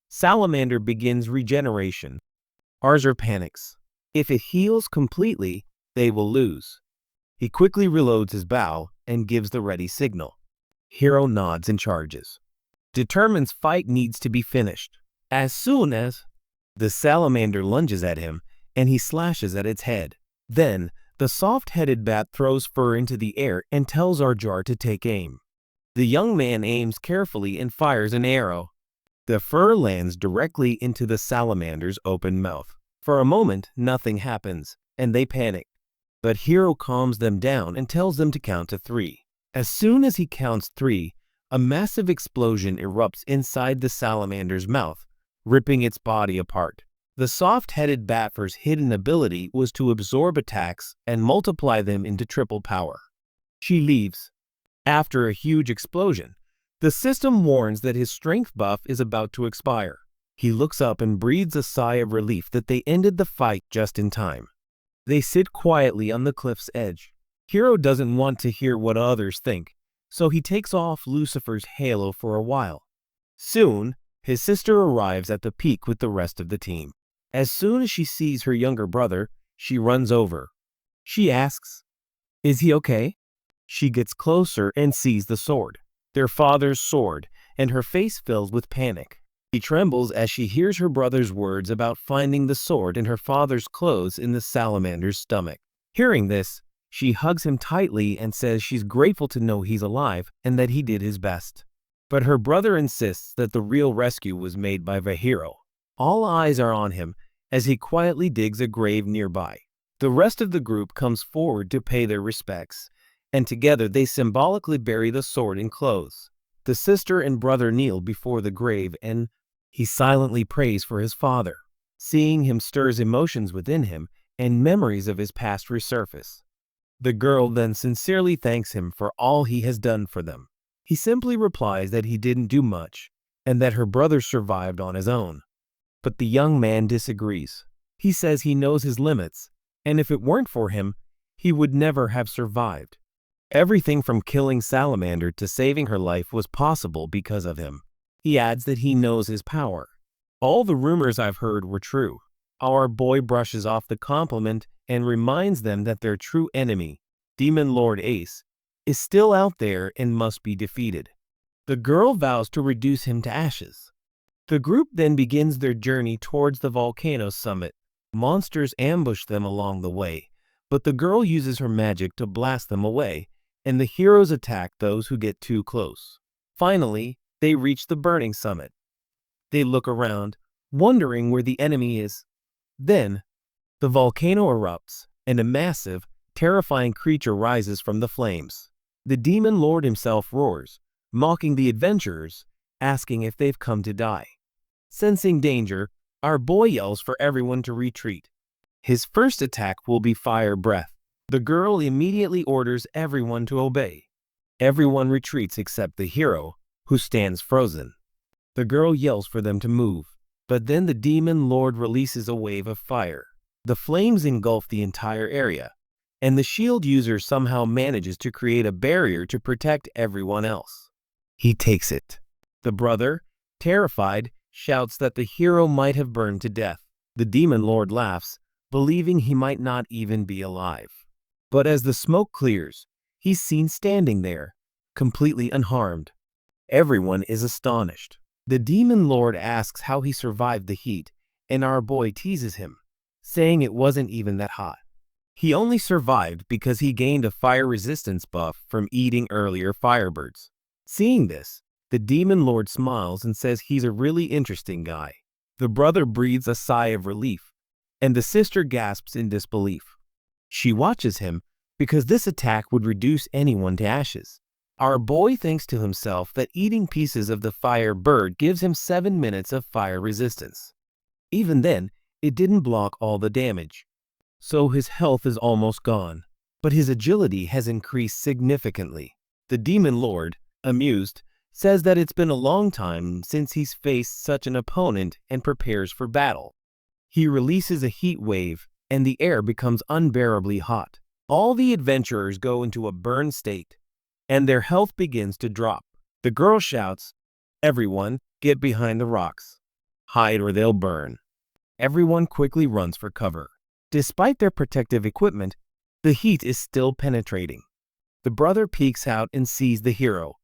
Salamander begins regeneration. Arthur panics. If it heals completely, they will lose. He quickly reloads his bow and gives the ready signal. Hero nods and charges. Determines fight needs to be finished. As soon as the salamander lunges at him and he slashes at its head. Then, the soft-headed bat throws fur into the air and tells Arjar to take aim. The young man aims carefully and fires an arrow. The fur lands directly into the salamander's open mouth. For a moment, nothing happens, and they panic. But Hero calms them down and tells them to count to 3. As soon as he counts 3, a massive explosion erupts inside the salamander's mouth, ripping its body apart. The soft-headed Batfur's hidden ability was to absorb attacks and multiply them into triple power. She leaves. After a huge explosion, the system warns that his strength buff is about to expire. He looks up and breathes a sigh of relief that they ended the fight just in time. They sit quietly on the cliff's edge. Hero doesn't want to hear what others think, so he takes off Lucifer's halo for a while. Soon, his sister arrives at the peak with the rest of the team. As soon as she sees her younger brother, she runs over. She asks, "Is he okay?" She gets closer and sees the sword, their father's sword, and her face fills with panic. She trembles as she hears her brother's words about finding the sword in her father's clothes in the salamander's stomach. Hearing this, she hugs him tightly and says she's grateful to know he's alive and that he did his best. But her brother insists that the real rescue was made by Vahiro. All eyes are on him as he quietly digs a grave nearby. The rest of the group comes forward to pay their respects, and together they symbolically bury the sword in clothes. The sister and brother kneel before the grave and he silently prays for his father. Seeing him stirs emotions within him and memories of his past resurface. The girl then sincerely thanks him for all he has done for them. He simply replies that he didn't do much and that her brother survived on his own. But the young man disagrees. He says he knows his limits, and if it weren't for him, he would never have survived. Everything from killing Salamander to saving her life was possible because of him. He adds that he knows his power. All the rumors I've heard were true. Our boy brushes off the compliment and reminds them that their true enemy, Demon Lord Ace, is still out there and must be defeated. The girl vows to reduce him to ashes. The group then begins their journey towards the volcano summit. Monsters ambush them along the way, but the girl uses her magic to blast them away, and the heroes attack those who get too close. Finally, they reach the burning summit. They look around, wondering where the enemy is. Then, the volcano erupts, and a massive, terrifying creature rises from the flames. The demon lord himself roars, mocking the adventurers, asking if they've come to die. Sensing danger, our boy yells for everyone to retreat. His first attack will be fire breath. The girl immediately orders everyone to obey. Everyone retreats except the hero, who stands frozen. The girl yells for them to move, but then the demon lord releases a wave of fire. The flames engulf the entire area, and the shield user somehow manages to create a barrier to protect everyone else. He takes it. The brother, terrified, shouts that the hero might have burned to death. The demon lord laughs, believing he might not even be alive. But as the smoke clears, he's seen standing there, completely unharmed. Everyone is astonished. The demon lord asks how he survived the heat, and our boy teases him, saying it wasn't even that hot. He only survived because he gained a fire resistance buff from eating earlier firebirds. Seeing this, the demon lord smiles and says he's a really interesting guy. The brother breathes a sigh of relief, and the sister gasps in disbelief. She watches him because this attack would reduce anyone to ashes. Our boy thinks to himself that eating pieces of the fire bird gives him 7 minutes of fire resistance. Even then, it didn't block all the damage. So his health is almost gone, but his agility has increased significantly. The demon lord, amused, says that it's been a long time since he's faced such an opponent and prepares for battle. He releases a heat wave, and the air becomes unbearably hot. All the adventurers go into a burned state, and their health begins to drop. The girl shouts, "Everyone, get behind the rocks. Hide or they'll burn." Everyone quickly runs for cover. Despite their protective equipment, the heat is still penetrating. The brother peeks out and sees the hero.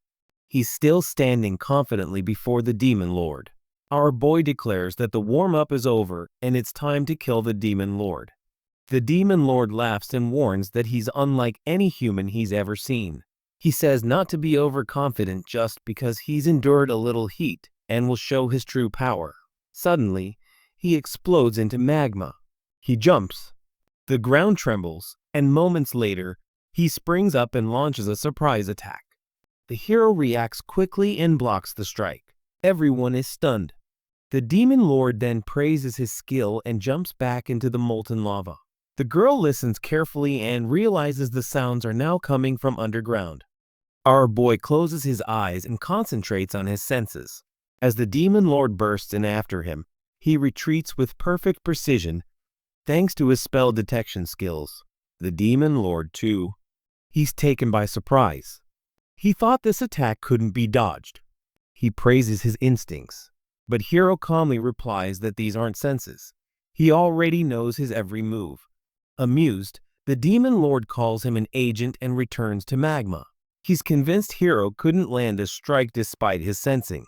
He's still standing confidently before the demon lord. Our boy declares that the warm-up is over and it's time to kill the demon lord. The demon lord laughs and warns that he's unlike any human he's ever seen. He says not to be overconfident just because he's endured a little heat and will show his true power. Suddenly, he explodes into magma. He jumps. The ground trembles, and moments later, he springs up and launches a surprise attack. The hero reacts quickly and blocks the strike. Everyone is stunned. The demon lord then praises his skill and jumps back into the molten lava. The girl listens carefully and realizes the sounds are now coming from underground. Our boy closes his eyes and concentrates on his senses. As the demon lord bursts in after him, he retreats with perfect precision thanks to his spell detection skills. The demon lord, too, he's taken by surprise. He thought this attack couldn't be dodged. He praises his instincts, but Hero calmly replies that these aren't senses. He already knows his every move. Amused, the demon lord calls him an agent and returns to magma. He's convinced Hero couldn't land a strike despite his sensing.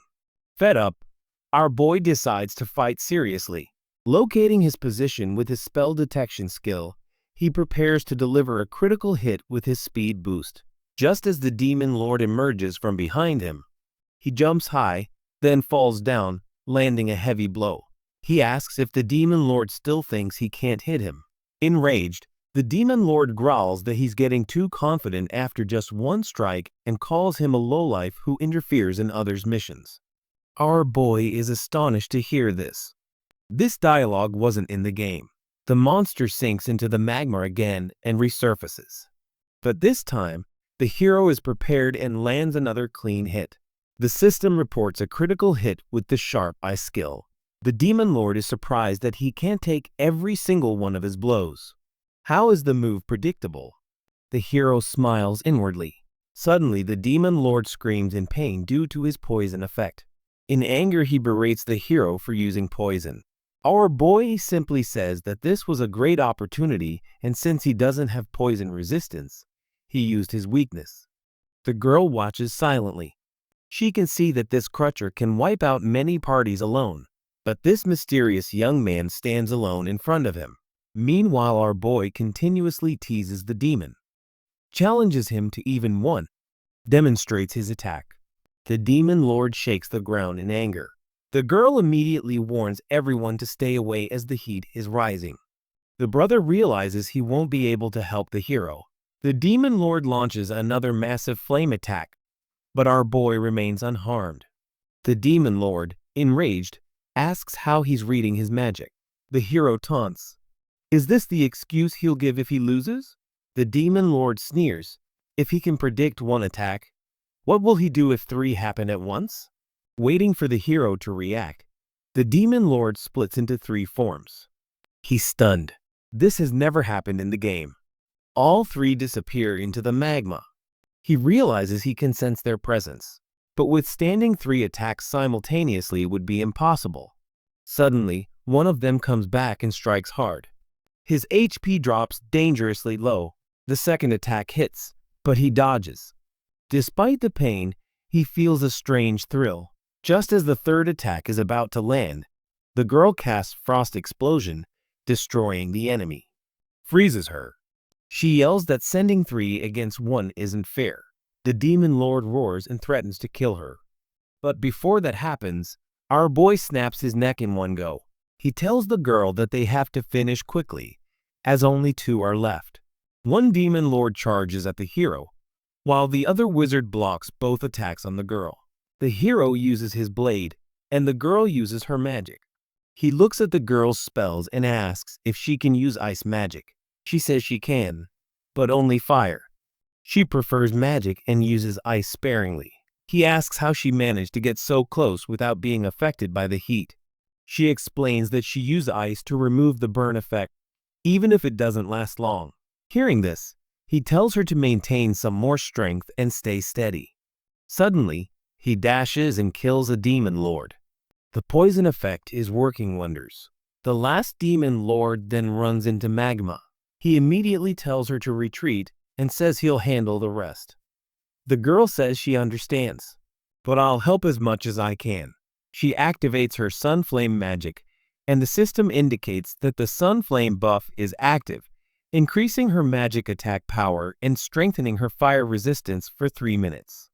Fed up, our boy decides to fight seriously. Locating his position with his spell detection skill, he prepares to deliver a critical hit with his speed boost. Just as the demon lord emerges from behind him, he jumps high, then falls down, landing a heavy blow. He asks if the demon lord still thinks he can't hit him. Enraged, the demon lord growls that he's getting too confident after just one strike and calls him a lowlife who interferes in others' missions. Our boy is astonished to hear this. This dialogue wasn't in the game. The monster sinks into the magma again and resurfaces. But this time, the hero is prepared and lands another clean hit. The system reports a critical hit with the sharp eye skill. The demon lord is surprised that he can't take every single one of his blows. How is the move predictable? The hero smiles inwardly. Suddenly, the demon lord screams in pain due to his poison effect. In anger, he berates the hero for using poison. Our boy simply says that this was a great opportunity, and since he doesn't have poison resistance, he used his weakness. The girl watches silently. She can see that this crutcher can wipe out many parties alone, but this mysterious young man stands alone in front of him. Meanwhile, our boy continuously teases the demon, challenges him to even one, demonstrates his attack. The demon lord shakes the ground in anger. The girl immediately warns everyone to stay away as the heat is rising. The brother realizes he won't be able to help the hero. The demon lord launches another massive flame attack, but our boy remains unharmed. The demon lord, enraged, asks how he's reading his magic. The hero taunts. Is this the excuse he'll give if he loses? The demon lord sneers. If he can predict one attack, what will he do if 3 happen at once? Waiting for the hero to react, the demon lord splits into 3 forms. He's stunned. This has never happened in the game. All three disappear into the magma. He realizes he can sense their presence, but withstanding three attacks simultaneously would be impossible. Suddenly, one of them comes back and strikes hard. His HP drops dangerously low. The second attack hits, but he dodges. Despite the pain, he feels a strange thrill. Just as the third attack is about to land, the girl casts Frost Explosion, destroying the enemy. Freezes her. She yells that sending 3 against 1 isn't fair. The Demon Lord roars and threatens to kill her. But before that happens, our boy snaps his neck in one go. He tells the girl that they have to finish quickly, as only 2 are left. One Demon Lord charges at the hero, while the other wizard blocks both attacks on the girl. The hero uses his blade, and the girl uses her magic. He looks at the girl's spells and asks if she can use ice magic. She says she can, but only fire. She prefers magic and uses ice sparingly. He asks how she managed to get so close without being affected by the heat. She explains that she used ice to remove the burn effect, even if it doesn't last long. Hearing this, he tells her to maintain some more strength and stay steady. Suddenly, he dashes and kills a Demon Lord. The poison effect is working wonders. The last Demon Lord then runs into magma. He immediately tells her to retreat and says he'll handle the rest. The girl says she understands, but I'll help as much as I can. She activates her Sun Flame magic, and the system indicates that the Sun Flame buff is active, increasing her magic attack power and strengthening her fire resistance for 3 minutes.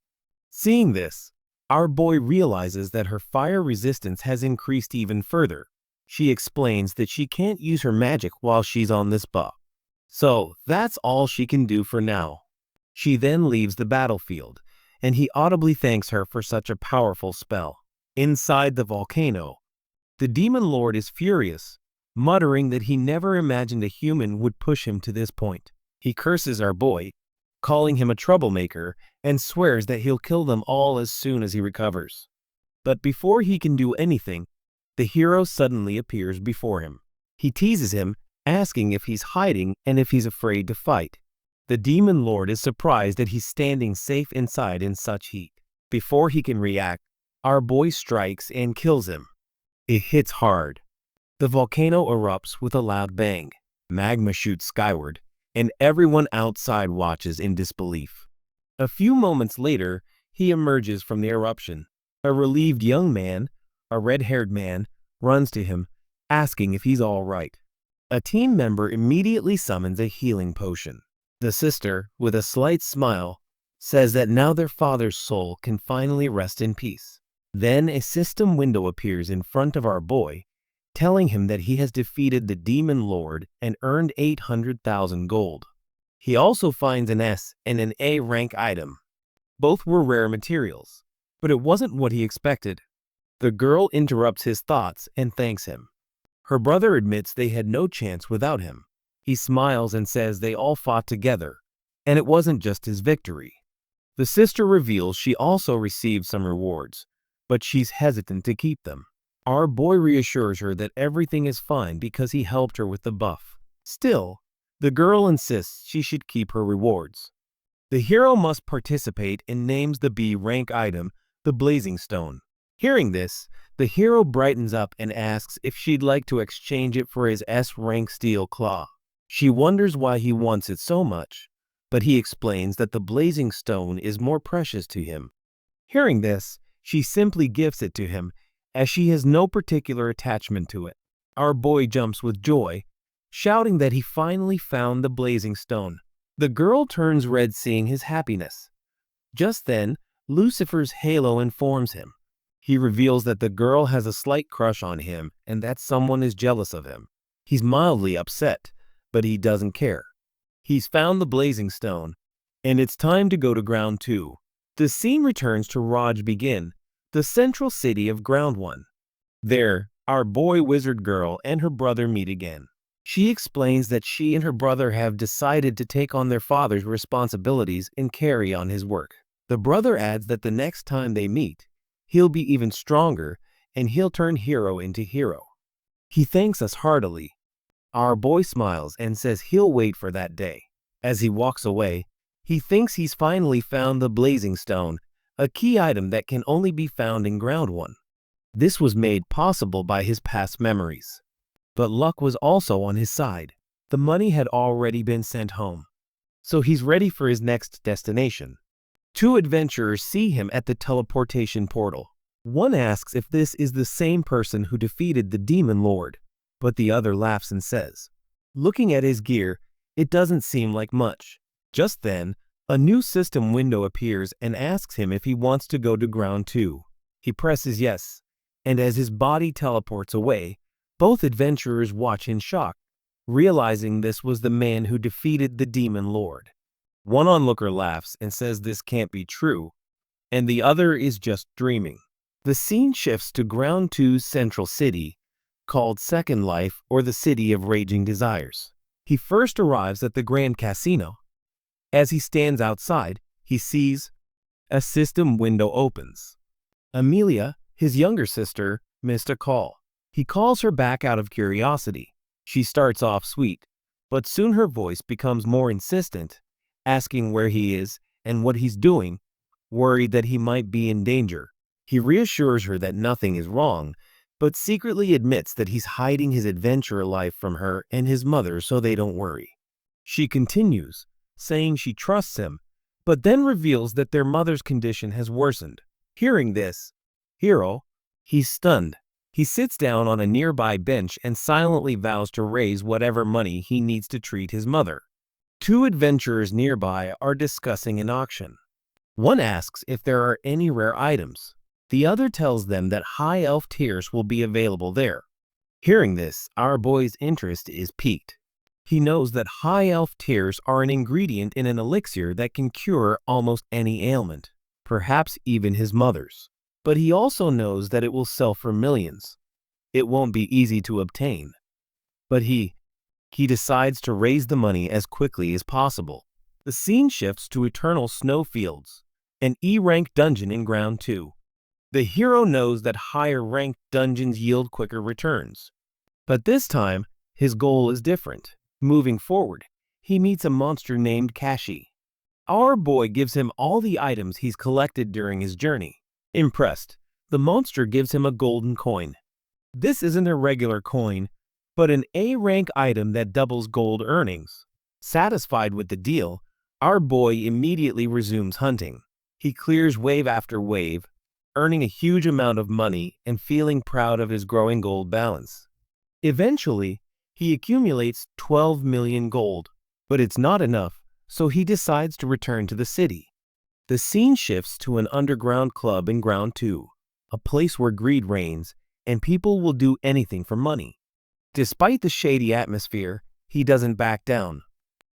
Seeing this, our boy realizes that her fire resistance has increased even further. She explains that she can't use her magic while she's on this buff. So, that's all she can do for now. She then leaves the battlefield, and he audibly thanks her for such a powerful spell. Inside the volcano, the Demon Lord is furious, muttering that he never imagined a human would push him to this point. He curses our boy, calling him a troublemaker, and swears that he'll kill them all as soon as he recovers. But before he can do anything, the hero suddenly appears before him. He teases him, asking if he's hiding and if he's afraid to fight. The Demon Lord is surprised that he's standing safe inside in such heat. Before he can react, our boy strikes and kills him. It hits hard. The volcano erupts with a loud bang. Magma shoots skyward, and everyone outside watches in disbelief. A few moments later, he emerges from the eruption. A relieved young man, a red-haired man, runs to him, asking if he's all right. A team member immediately summons a healing potion. The sister, with a slight smile, says that now their father's soul can finally rest in peace. Then a system window appears in front of our boy, telling him that he has defeated the Demon Lord and earned 800,000 gold. He also finds an S and an A rank item. Both were rare materials, but it wasn't what he expected. The girl interrupts his thoughts and thanks him. Her brother admits they had no chance without him. He smiles and says they all fought together, and it wasn't just his victory. The sister reveals she also received some rewards, but she's hesitant to keep them. Our boy reassures her that everything is fine because he helped her with the buff. Still, the girl insists she should keep her rewards. The hero must participate and names the B rank item, the Blazing Stone. Hearing this, the hero brightens up and asks if she'd like to exchange it for his S rank Steel Claw. She wonders why he wants it so much, but he explains that the Blazing Stone is more precious to him. Hearing this, she simply gives it to him, as she has no particular attachment to it. Our boy jumps with joy, shouting that he finally found the Blazing Stone. The girl turns red seeing his happiness. Just then, Lucifer's halo informs him. He reveals that the girl has a slight crush on him and that someone is jealous of him. He's mildly upset, but he doesn't care. He's found the Blazing Stone, and it's time to go to Ground 2. The scene returns to Raj Begin, the central city of Ground 1. There, our boy wizard girl and her brother meet again. She explains that she and her brother have decided to take on their father's responsibilities and carry on his work. The brother adds that the next time they meet, he'll be even stronger and he'll turn hero into hero. He thanks us heartily, Our boy smiles and says he'll wait for that day. As he walks away, he thinks he's finally found the blazing stone, a key item that can only be found in Ground 1. This was made possible by his past memories. But luck was also on his side. The money had already been sent home, so he's ready for his next destination. Two adventurers see him at the teleportation portal. One asks if this is the same person who defeated the demon lord, but the other laughs and says, looking at his gear, it doesn't seem like much. Just then, a new system window appears and asks him if he wants to go to Ground 2. He presses yes, and as his body teleports away, both adventurers watch in shock, realizing this was the man who defeated the demon lord. One onlooker laughs and says this can't be true, and the other is just dreaming. The scene shifts to Ground 2's central city, called Second Life or the City of Raging Desires. He first arrives at the Grand Casino. As he stands outside, he sees a system window opens. Amelia, his younger sister, missed a call. He calls her back out of curiosity. She starts off sweet, but soon her voice becomes more insistent, asking where he is and what he's doing, worried that he might be in danger. He reassures her that nothing is wrong, but secretly admits that he's hiding his adventure life from her and his mother so they don't worry. She continues, saying she trusts him, but then reveals that their mother's condition has worsened. Hearing this, he's stunned. He sits down on a nearby bench and silently vows to raise whatever money he needs to treat his mother. Two adventurers nearby are discussing an auction. One asks if there are any rare items. The other tells them that high elf tears will be available there. Hearing this, our boy's interest is piqued. He knows that high elf tears are an ingredient in an elixir that can cure almost any ailment, perhaps even his mother's. But he also knows that it will sell for millions. It won't be easy to obtain. But he decides to raise the money as quickly as possible. The scene shifts to Eternal Snowfields, an E-rank dungeon in Ground 2. The hero knows that higher-ranked dungeons yield quicker returns. But this time, his goal is different. Moving forward, he meets a monster named Kashi. Our boy gives him all the items he's collected during his journey. Impressed, the monster gives him a golden coin. This isn't a regular coin, but an A-rank item that doubles gold earnings. Satisfied with the deal, our boy immediately resumes hunting. He clears wave after wave, earning a huge amount of money and feeling proud of his growing gold balance. Eventually, he accumulates 12 million gold, but it's not enough, so he decides to return to the city. The scene shifts to an underground club in Ground 2, a place where greed reigns and people will do anything for money. Despite the shady atmosphere, he doesn't back down.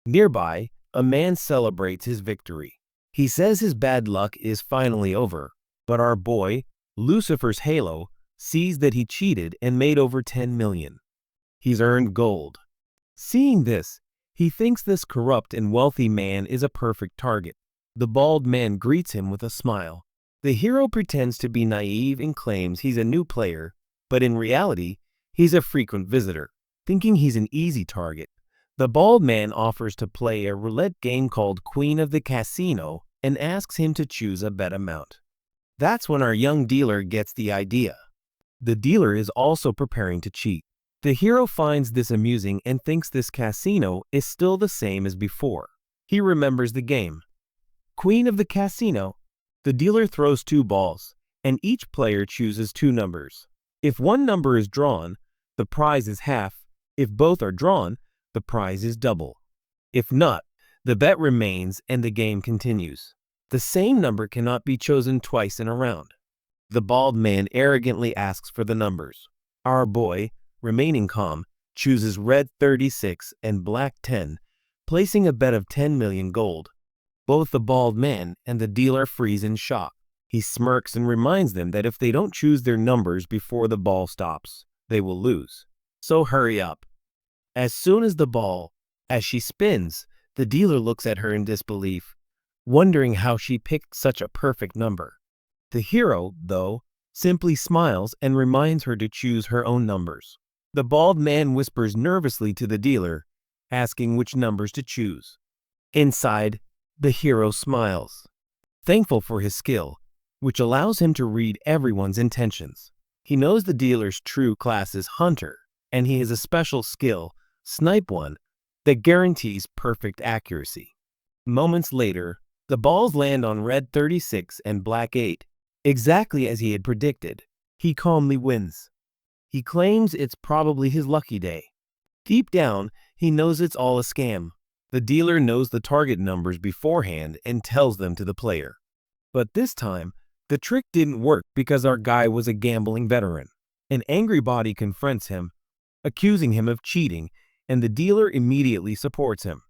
Nearby, a man celebrates his victory. He says his bad luck is finally over, but our boy, Lucifer's Halo, sees that he cheated and made over 10 million. He's earned gold. Seeing this, he thinks this corrupt and wealthy man is a perfect target. The bald man greets him with a smile. The hero pretends to be naive and claims he's a new player, but in reality, he's a frequent visitor. Thinking he's an easy target, the bald man offers to play a roulette game called Queen of the Casino and asks him to choose a bet amount. That's when our young dealer gets the idea. The dealer is also preparing to cheat. The hero finds this amusing and thinks this casino is still the same as before. He remembers the game. Queen of the Casino. The dealer throws 2 balls, and each player chooses 2 numbers. If one number is drawn, the prize is half. If both are drawn, the prize is double. If not, the bet remains and the game continues. The same number cannot be chosen twice in a round. The bald man arrogantly asks for the numbers. Our boy, remaining calm, chooses red 36 and black 10, placing a bet of 10 million gold. Both the bald man and the dealer freeze in shock. He smirks and reminds them that if they don't choose their numbers before the ball stops, they will lose. So hurry up. As soon as she spins, the dealer looks at her in disbelief, wondering how she picked such a perfect number. The hero, though, simply smiles and reminds her to choose her own numbers. The bald man whispers nervously to the dealer, asking which numbers to choose. Inside, the hero smiles, thankful for his skill, which allows him to read everyone's intentions. He knows the dealer's true class is Hunter, and he has a special skill, Snipe One, that guarantees perfect accuracy. Moments later, the balls land on red 36 and black 8, exactly as he had predicted. He calmly wins. He claims it's probably his lucky day. Deep down, he knows it's all a scam. The dealer knows the target numbers beforehand and tells them to the player. But this time, the trick didn't work because our guy was a gambling veteran. An angry body confronts him, accusing him of cheating, and the dealer immediately supports him.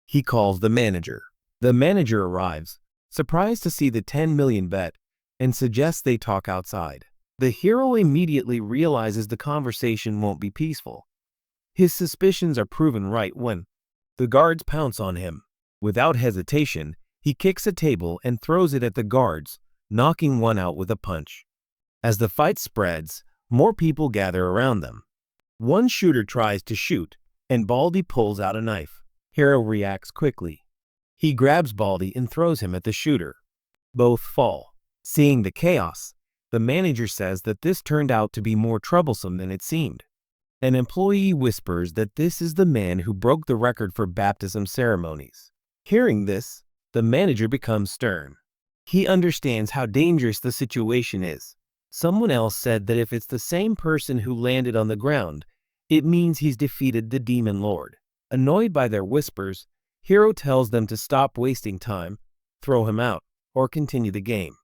He calls the manager. The manager arrives, surprised to see the 10 million bet, and suggests they talk outside. The hero immediately realizes the conversation won't be peaceful. His suspicions are proven right when the guards pounce on him. Without hesitation, he kicks a table and throws it at the guards, knocking one out with a punch. As the fight spreads, more people gather around them. One shooter tries to shoot, and Baldy pulls out a knife. Hero reacts quickly. He grabs Baldy and throws him at the shooter. Both fall. Seeing the chaos, the manager says that this turned out to be more troublesome than it seemed. An employee whispers that this is the man who broke the record for baptism ceremonies. Hearing this, the manager becomes stern. He understands how dangerous the situation is. Someone else said that if it's the same person who landed on the ground, it means he's defeated the demon lord. Annoyed by their whispers, Hero tells them to stop wasting time, throw him out, or continue the game.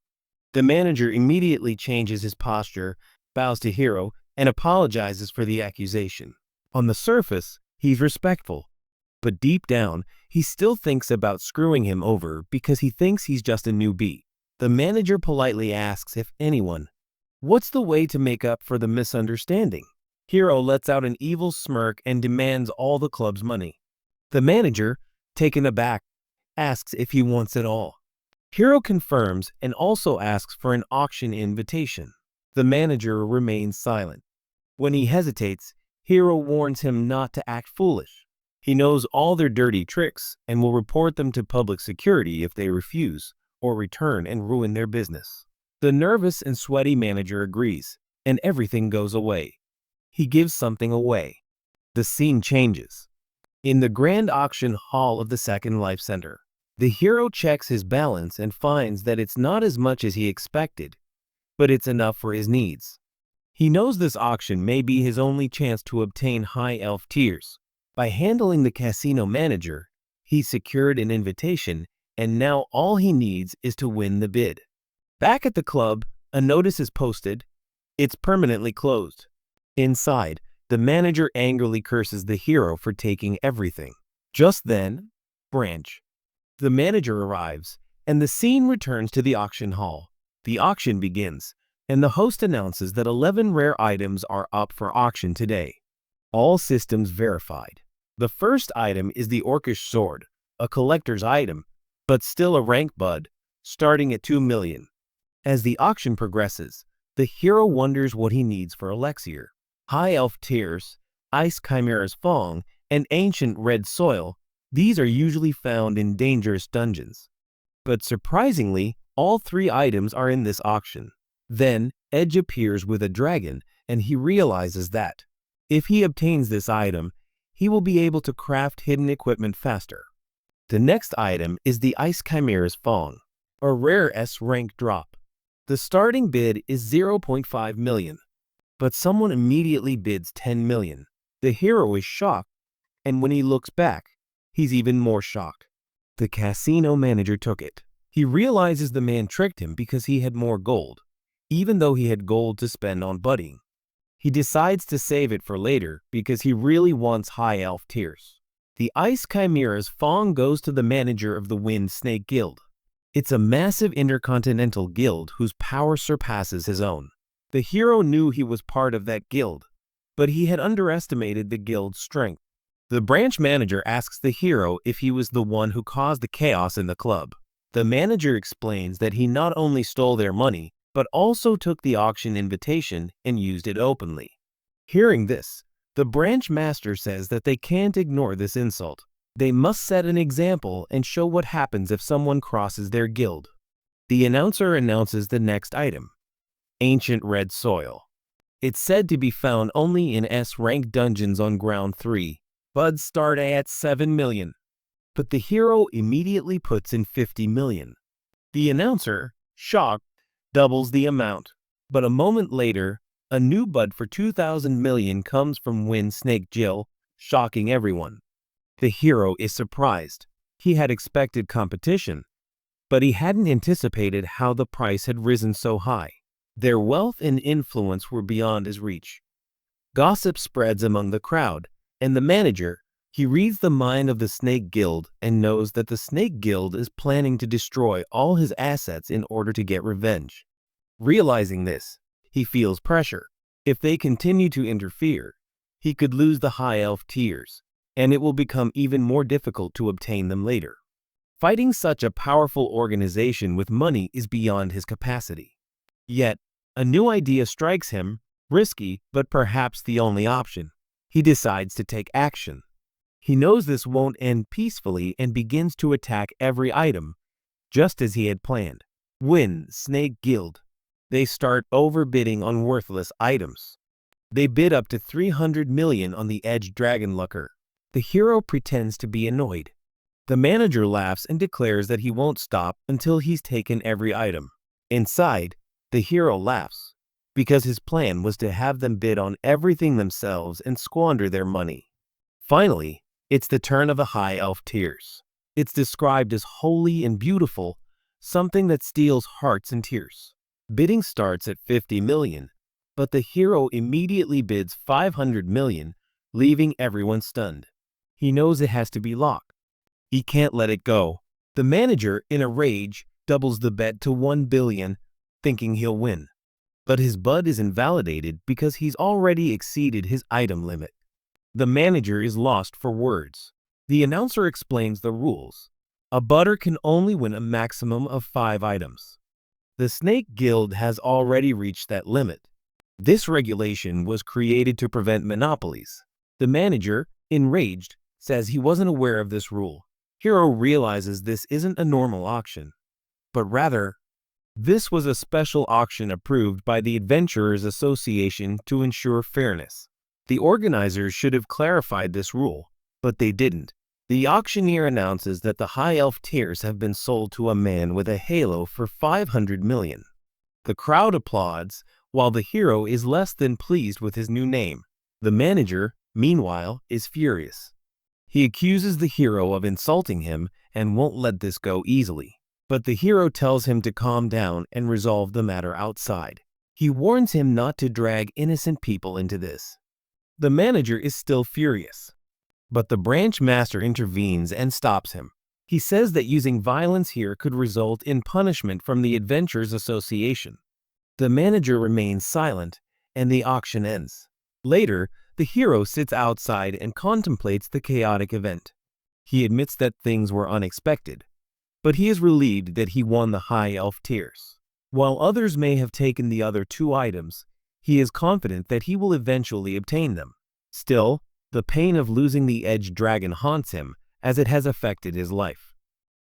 The manager immediately changes his posture, bows to Hero, and apologizes for the accusation. On the surface, he's respectful, but deep down, he still thinks about screwing him over because he thinks he's just a newbie. The manager politely asks if anyone, what's the way to make up for the misunderstanding? Hero lets out an evil smirk and demands all the club's money. The manager, taken aback, asks if he wants it all. Hero confirms and also asks for an auction invitation. The manager remains silent. When he hesitates, Hero warns him not to act foolish. He knows all their dirty tricks and will report them to public security if they refuse or return and ruin their business. The nervous and sweaty manager agrees, and everything goes away. He gives something away. The scene changes. In the grand auction hall of the Second Life Center, the hero checks his balance and finds that it's not as much as he expected, but it's enough for his needs. He knows this auction may be his only chance to obtain high elf tiers. By handling the casino manager, he secured an invitation, and now all he needs is to win the bid. Back at the club, a notice is posted. It's permanently closed. Inside, the manager angrily curses the hero for taking everything. Just then, Branch. The manager arrives, and the scene returns to the auction hall. The auction begins, and the host announces that 11 rare items are up for auction today. All systems verified. The first item is the Orcish Sword, a collector's item, but still a rank bud, starting at 2 million. As the auction progresses, the hero wonders what he needs for Elixir. High Elf Tears, Ice Chimera's Fong, and Ancient Red Soil, these are usually found in dangerous dungeons. But surprisingly, all 3 items are in this auction. Then, Edge appears with a dragon, and he realizes that if he obtains this item, he will be able to craft hidden equipment faster. The next item is the Ice Chimera's Fong, a rare S-rank drop. The starting bid is 0.5 million, but someone immediately bids 10 million. The hero is shocked, and when he looks back, he's even more shocked. The casino manager took it. He realizes the man tricked him because he had more gold, even though he had gold to spend on budding. He decides to save it for later because he really wants high elf tiers. The Ice Chimera's Fong goes to the manager of the Wind Snake Guild. It's a massive intercontinental guild whose power surpasses his own. The hero knew he was part of that guild, but he had underestimated the guild's strength. The branch manager asks the hero if he was the one who caused the chaos in the club. The manager explains that he not only stole their money, but also took the auction invitation and used it openly. Hearing this, The branch master says that they can't ignore this insult. They must set an example and show what happens if someone crosses their guild. The announcer announces the next item: ancient red soil. It's said to be found only in S-rank dungeons on ground 3. Buds start at 7 million. But the hero immediately puts in 50 million. The announcer, shocked, doubles the amount. But a moment later, a new bud for 2,000 million comes from Wind Snake Jill, shocking everyone. The hero is surprised. He had expected competition, but he hadn't anticipated how the price had risen so high. Their wealth and influence were beyond his reach. Gossip spreads among the crowd, and the manager, he reads the mind of the Snake Guild and knows that the Snake Guild is planning to destroy all his assets in order to get revenge. Realizing this, he feels pressure. If they continue to interfere, he could lose the High Elf tiers, and it will become even more difficult to obtain them later. Fighting such a powerful organization with money is beyond his capacity. Yet, a new idea strikes him, risky but perhaps the only option. He decides to take action. He knows this won't end peacefully and begins to attack every item, just as he had planned. Wind Snake Guild. They start overbidding on worthless items. They bid up to 300 million on the Edge Dragon Lurker. The hero pretends to be annoyed. The manager laughs and declares that he won't stop until he's taken every item. Inside, the hero laughs, because his plan was to have them bid on everything themselves and squander their money. Finally, it's the turn of the High Elf tiers. It's described as holy and beautiful, something that steals hearts and tears. Bidding starts at 50 million, but the hero immediately bids 500 million, leaving everyone stunned. He knows it has to be locked. He can't let it go. The manager, in a rage, doubles the bet to 1 billion, thinking he'll win. But his bud is invalidated because he's already exceeded his item limit. The manager is lost for words. The announcer explains the rules. A budder can only win a maximum of 5 items. The Snake Guild has already reached that limit. This regulation was created to prevent monopolies. The manager, enraged, says he wasn't aware of this rule. Hero realizes this isn't a normal auction, but rather, this was a special auction approved by the Adventurers Association to ensure fairness. The organizers should have clarified this rule, but they didn't. The auctioneer announces that the High Elf tiers have been sold to a man with a halo for 500 million. The crowd applauds, while the hero is less than pleased with his new name. The manager, meanwhile, is furious. He accuses the hero of insulting him and won't let this go easily. But the hero tells him to calm down and resolve the matter outside. He warns him not to drag innocent people into this. The manager is still furious, but the branch master intervenes and stops him. He says that using violence here could result in punishment from the Adventurers Association. The manager remains silent, and the auction ends. Later, the hero sits outside and contemplates the chaotic event. He admits that things were unexpected, but he is relieved that he won the High Elf tiers. While others may have taken the other 2 items, he is confident that he will eventually obtain them. Still, the pain of losing the Edge Dragon haunts him, as it has affected his life.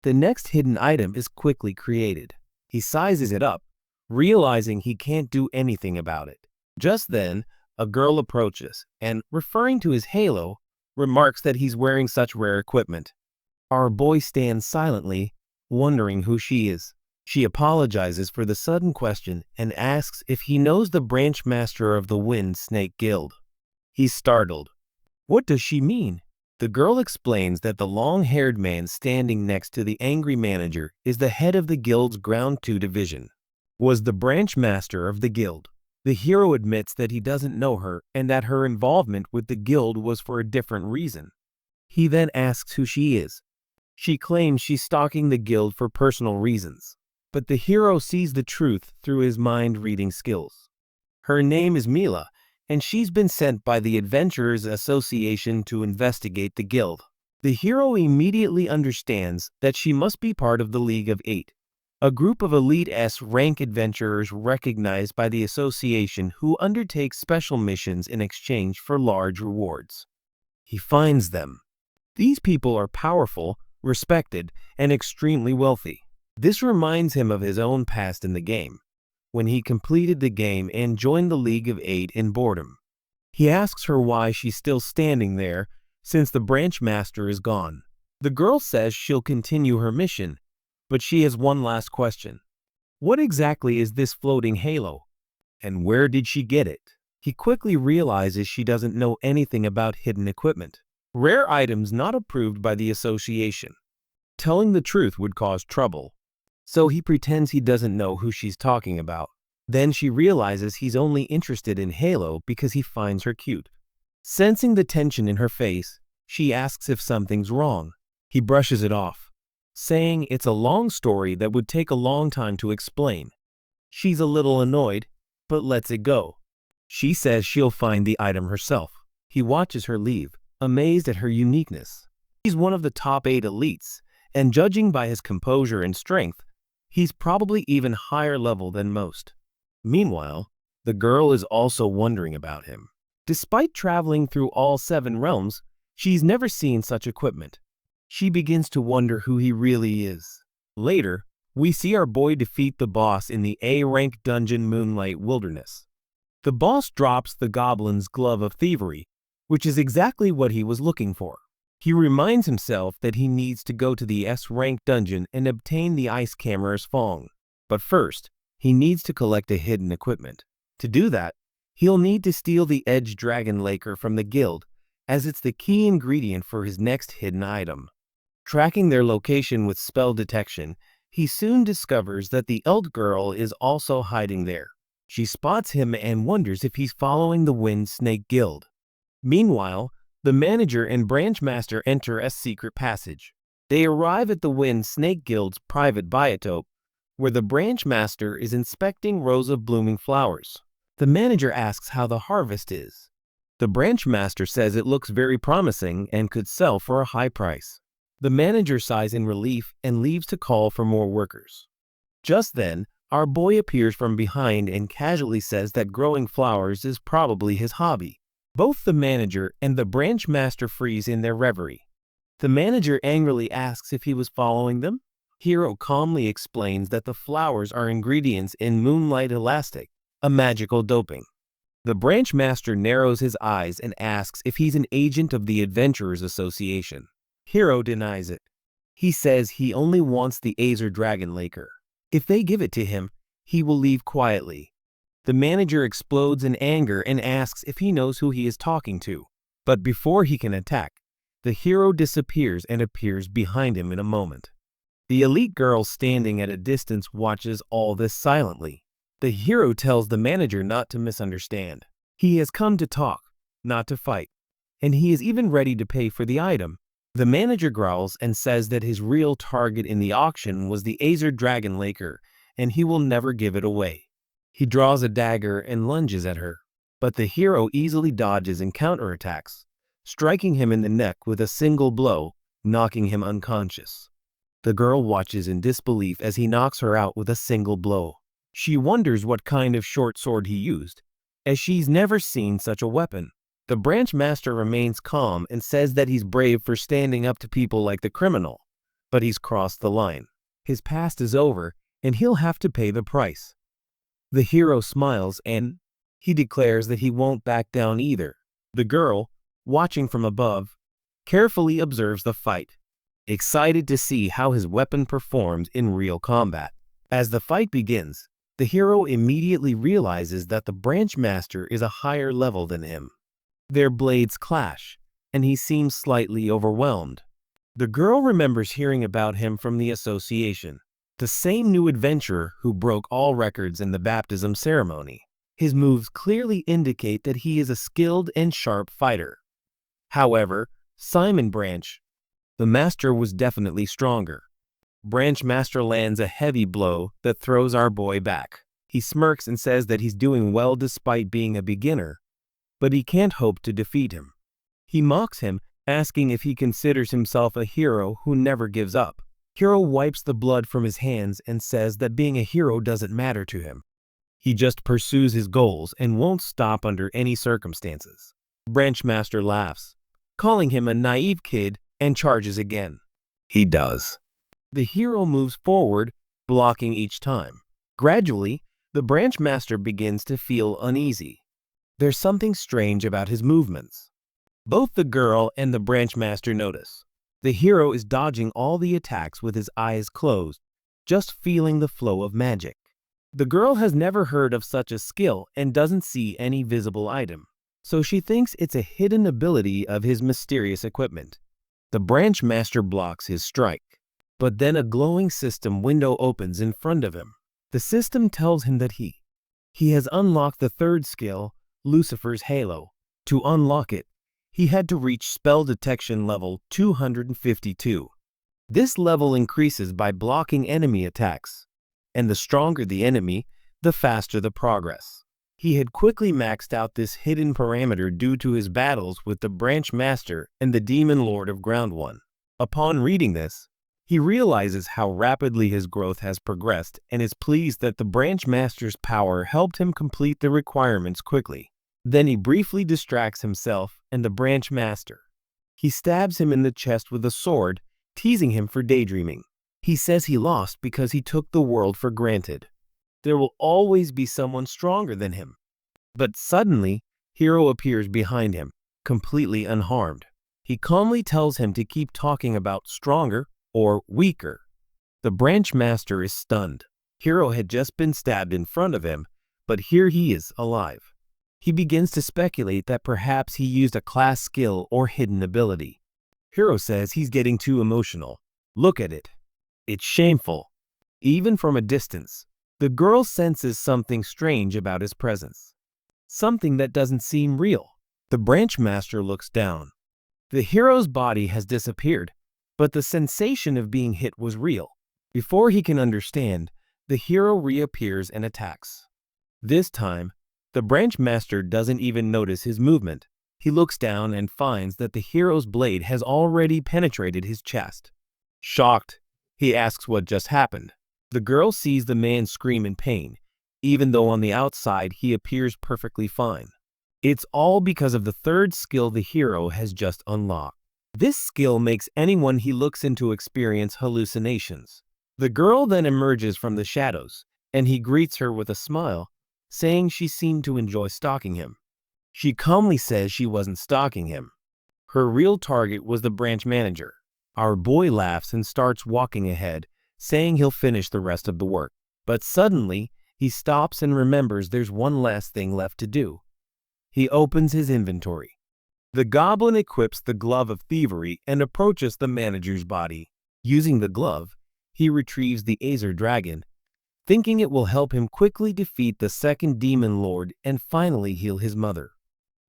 The next hidden item is quickly created. He sizes it up, realizing he can't do anything about it. Just then, a girl approaches and, referring to his halo, remarks that he's wearing such rare equipment. Our boy stands silently, wondering who she is. She apologizes for the sudden question and asks if he knows the branch master of the Wind Snake Guild. He's startled. What does she mean? The girl explains that the long-haired man standing next to the angry manager is the head of the guild's Ground 2 division. Was the branch master of the guild. The hero admits that he doesn't know her and that her involvement with the guild was for a different reason. He then asks who she is. She claims she's stalking the guild for personal reasons, but the hero sees the truth through his mind-reading skills. Her name is Mila, and she's been sent by the Adventurers Association to investigate the guild. The hero immediately understands that she must be part of the League of 8, a group of elite S-rank adventurers recognized by the association who undertake special missions in exchange for large rewards. He finds them. These people are powerful, respected, and extremely wealthy. This reminds him of his own past in the game, when he completed the game and joined the League of Eight in boredom. He asks her why she's still standing there since the branch master is gone. The girl says she'll continue her mission, but she has one last question. What exactly is this floating halo? And where did she get it? He quickly realizes she doesn't know anything about hidden equipment, rare items not approved by the association. Telling the truth would cause trouble, so he pretends he doesn't know who she's talking about. Then she realizes he's only interested in Halo because he finds her cute. Sensing the tension in her face, she asks if something's wrong. He brushes it off, saying it's a long story that would take a long time to explain. She's a little annoyed, but lets it go. She says she'll find the item herself. He watches her leave, amazed at her uniqueness. He's one of the top 8 elites, and judging by his composure and strength, he's probably even higher level than most. Meanwhile, the girl is also wondering about him. Despite traveling through all 7 realms, she's never seen such equipment. She begins to wonder who he really is. Later, we see our boy defeat the boss in the A-rank dungeon Moonlight Wilderness. The boss drops the goblin's glove of thievery, which is exactly what he was looking for. He reminds himself that he needs to go to the S-rank dungeon and obtain the ice camera's Fong. But first, he needs to collect a hidden equipment. To do that, he'll need to steal the Edge Dragon Laker from the guild, as it's the key ingredient for his next hidden item. Tracking their location with spell detection, he soon discovers that the Elk Girl is also hiding there. She spots him and wonders if he's following the Wind Snake Guild. Meanwhile, the manager and branch master enter a secret passage. They arrive at the Wind Snake Guild's private biotope, where the branch master is inspecting rows of blooming flowers. The manager asks how the harvest is. The branch master says it looks very promising and could sell for a high price. The manager sighs in relief and leaves to call for more workers. Just then, our boy appears from behind and casually says that growing flowers is probably his hobby. Both the manager and the branch master freeze in their reverie. The manager angrily asks if he was following them. Hiro calmly explains that the flowers are ingredients in Moonlight Elastic, a magical doping. The branch master narrows his eyes and asks if he's an agent of the Adventurers Association. Hiro denies it. He says he only wants the Azer Dragon Laker. If they give it to him, he will leave quietly. The manager explodes in anger and asks if he knows who he is talking to. But before he can attack, the hero disappears and appears behind him in a moment. The elite girl standing at a distance watches all this silently. The hero tells the manager not to misunderstand. He has come to talk, not to fight, and he is even ready to pay for the item. The manager growls and says that his real target in the auction was the Azer Dragon Laker, and he will never give it away. He draws a dagger and lunges at her, but the hero easily dodges and counterattacks, striking him in the neck with a single blow, knocking him unconscious. The girl watches in disbelief as he knocks her out with a single blow. She wonders what kind of short sword he used, as she's never seen such a weapon. The branch master remains calm and says that he's brave for standing up to people like the criminal, but he's crossed the line. His past is over, and he'll have to pay the price. The hero smiles and he declares that he won't back down either. The girl, watching from above, carefully observes the fight, excited to see how his weapon performs in real combat. As the fight begins, the hero immediately realizes that the branch master is a higher level than him. Their blades clash, and he seems slightly overwhelmed. The girl remembers hearing about him from the association, the same new adventurer who broke all records in the baptism ceremony. His moves clearly indicate that he is a skilled and sharp fighter. However, Simon Branch, the master, was definitely stronger. Branch Master lands a heavy blow that throws our boy back. He smirks and says that he's doing well despite being a beginner, but he can't hope to defeat him. He mocks him, asking if he considers himself a hero who never gives up. Hero wipes the blood from his hands and says that being a hero doesn't matter to him. He just pursues his goals and won't stop under any circumstances. Branchmaster laughs, calling him a naive kid, and charges again. He does. The hero moves forward, blocking each time. Gradually, the Branchmaster begins to feel uneasy. There's something strange about his movements. Both the girl and the Branchmaster notice. The hero is dodging all the attacks with his eyes closed, just feeling the flow of magic. The girl has never heard of such a skill and doesn't see any visible item, so she thinks it's a hidden ability of his mysterious equipment. The Branchmaster blocks his strike, but then a glowing system window opens in front of him. The system tells him that he has unlocked the third skill, Lucifer's Halo. To unlock it, he had to reach spell detection level 252. This level increases by blocking enemy attacks, and the stronger the enemy, the faster the progress. He had quickly maxed out this hidden parameter due to his battles with the Branchmaster and the Demon Lord of Ground 1. Upon reading this, he realizes how rapidly his growth has progressed and is pleased that the Branchmaster's power helped him complete the requirements quickly. Then he briefly distracts himself and the Branchmaster. He stabs him in the chest with a sword, teasing him for daydreaming. He says he lost because he took the world for granted. There will always be someone stronger than him. But suddenly, Hero appears behind him, completely unharmed. He calmly tells him to keep talking about stronger or weaker. The Branchmaster is stunned. Hero had just been stabbed in front of him, but here he is alive. He begins to speculate that perhaps he used a class skill or hidden ability. Hero says he's getting too emotional. Look at it. It's shameful. Even from a distance, the girl senses something strange about his presence. Something that doesn't seem real. The Branchmaster looks down. The hero's body has disappeared, but the sensation of being hit was real. Before he can understand, the hero reappears and attacks. This time, the Branchmaster doesn't even notice his movement. He looks down and finds that the hero's blade has already penetrated his chest. Shocked, he asks what just happened. The girl sees the man scream in pain, even though on the outside he appears perfectly fine. It's all because of the third skill the hero has just unlocked. This skill makes anyone he looks into experience hallucinations. The girl then emerges from the shadows, and he greets her with a smile, saying she seemed to enjoy stalking him. She calmly says she wasn't stalking him. Her real target was the branch manager. Our boy laughs and starts walking ahead, saying he'll finish the rest of the work. But suddenly, he stops and remembers there's one last thing left to do. He opens his inventory. The goblin equips the glove of thievery and approaches the manager's body. Using the glove, he retrieves the Azer dragon, thinking it will help him quickly defeat the second demon lord and finally heal his mother.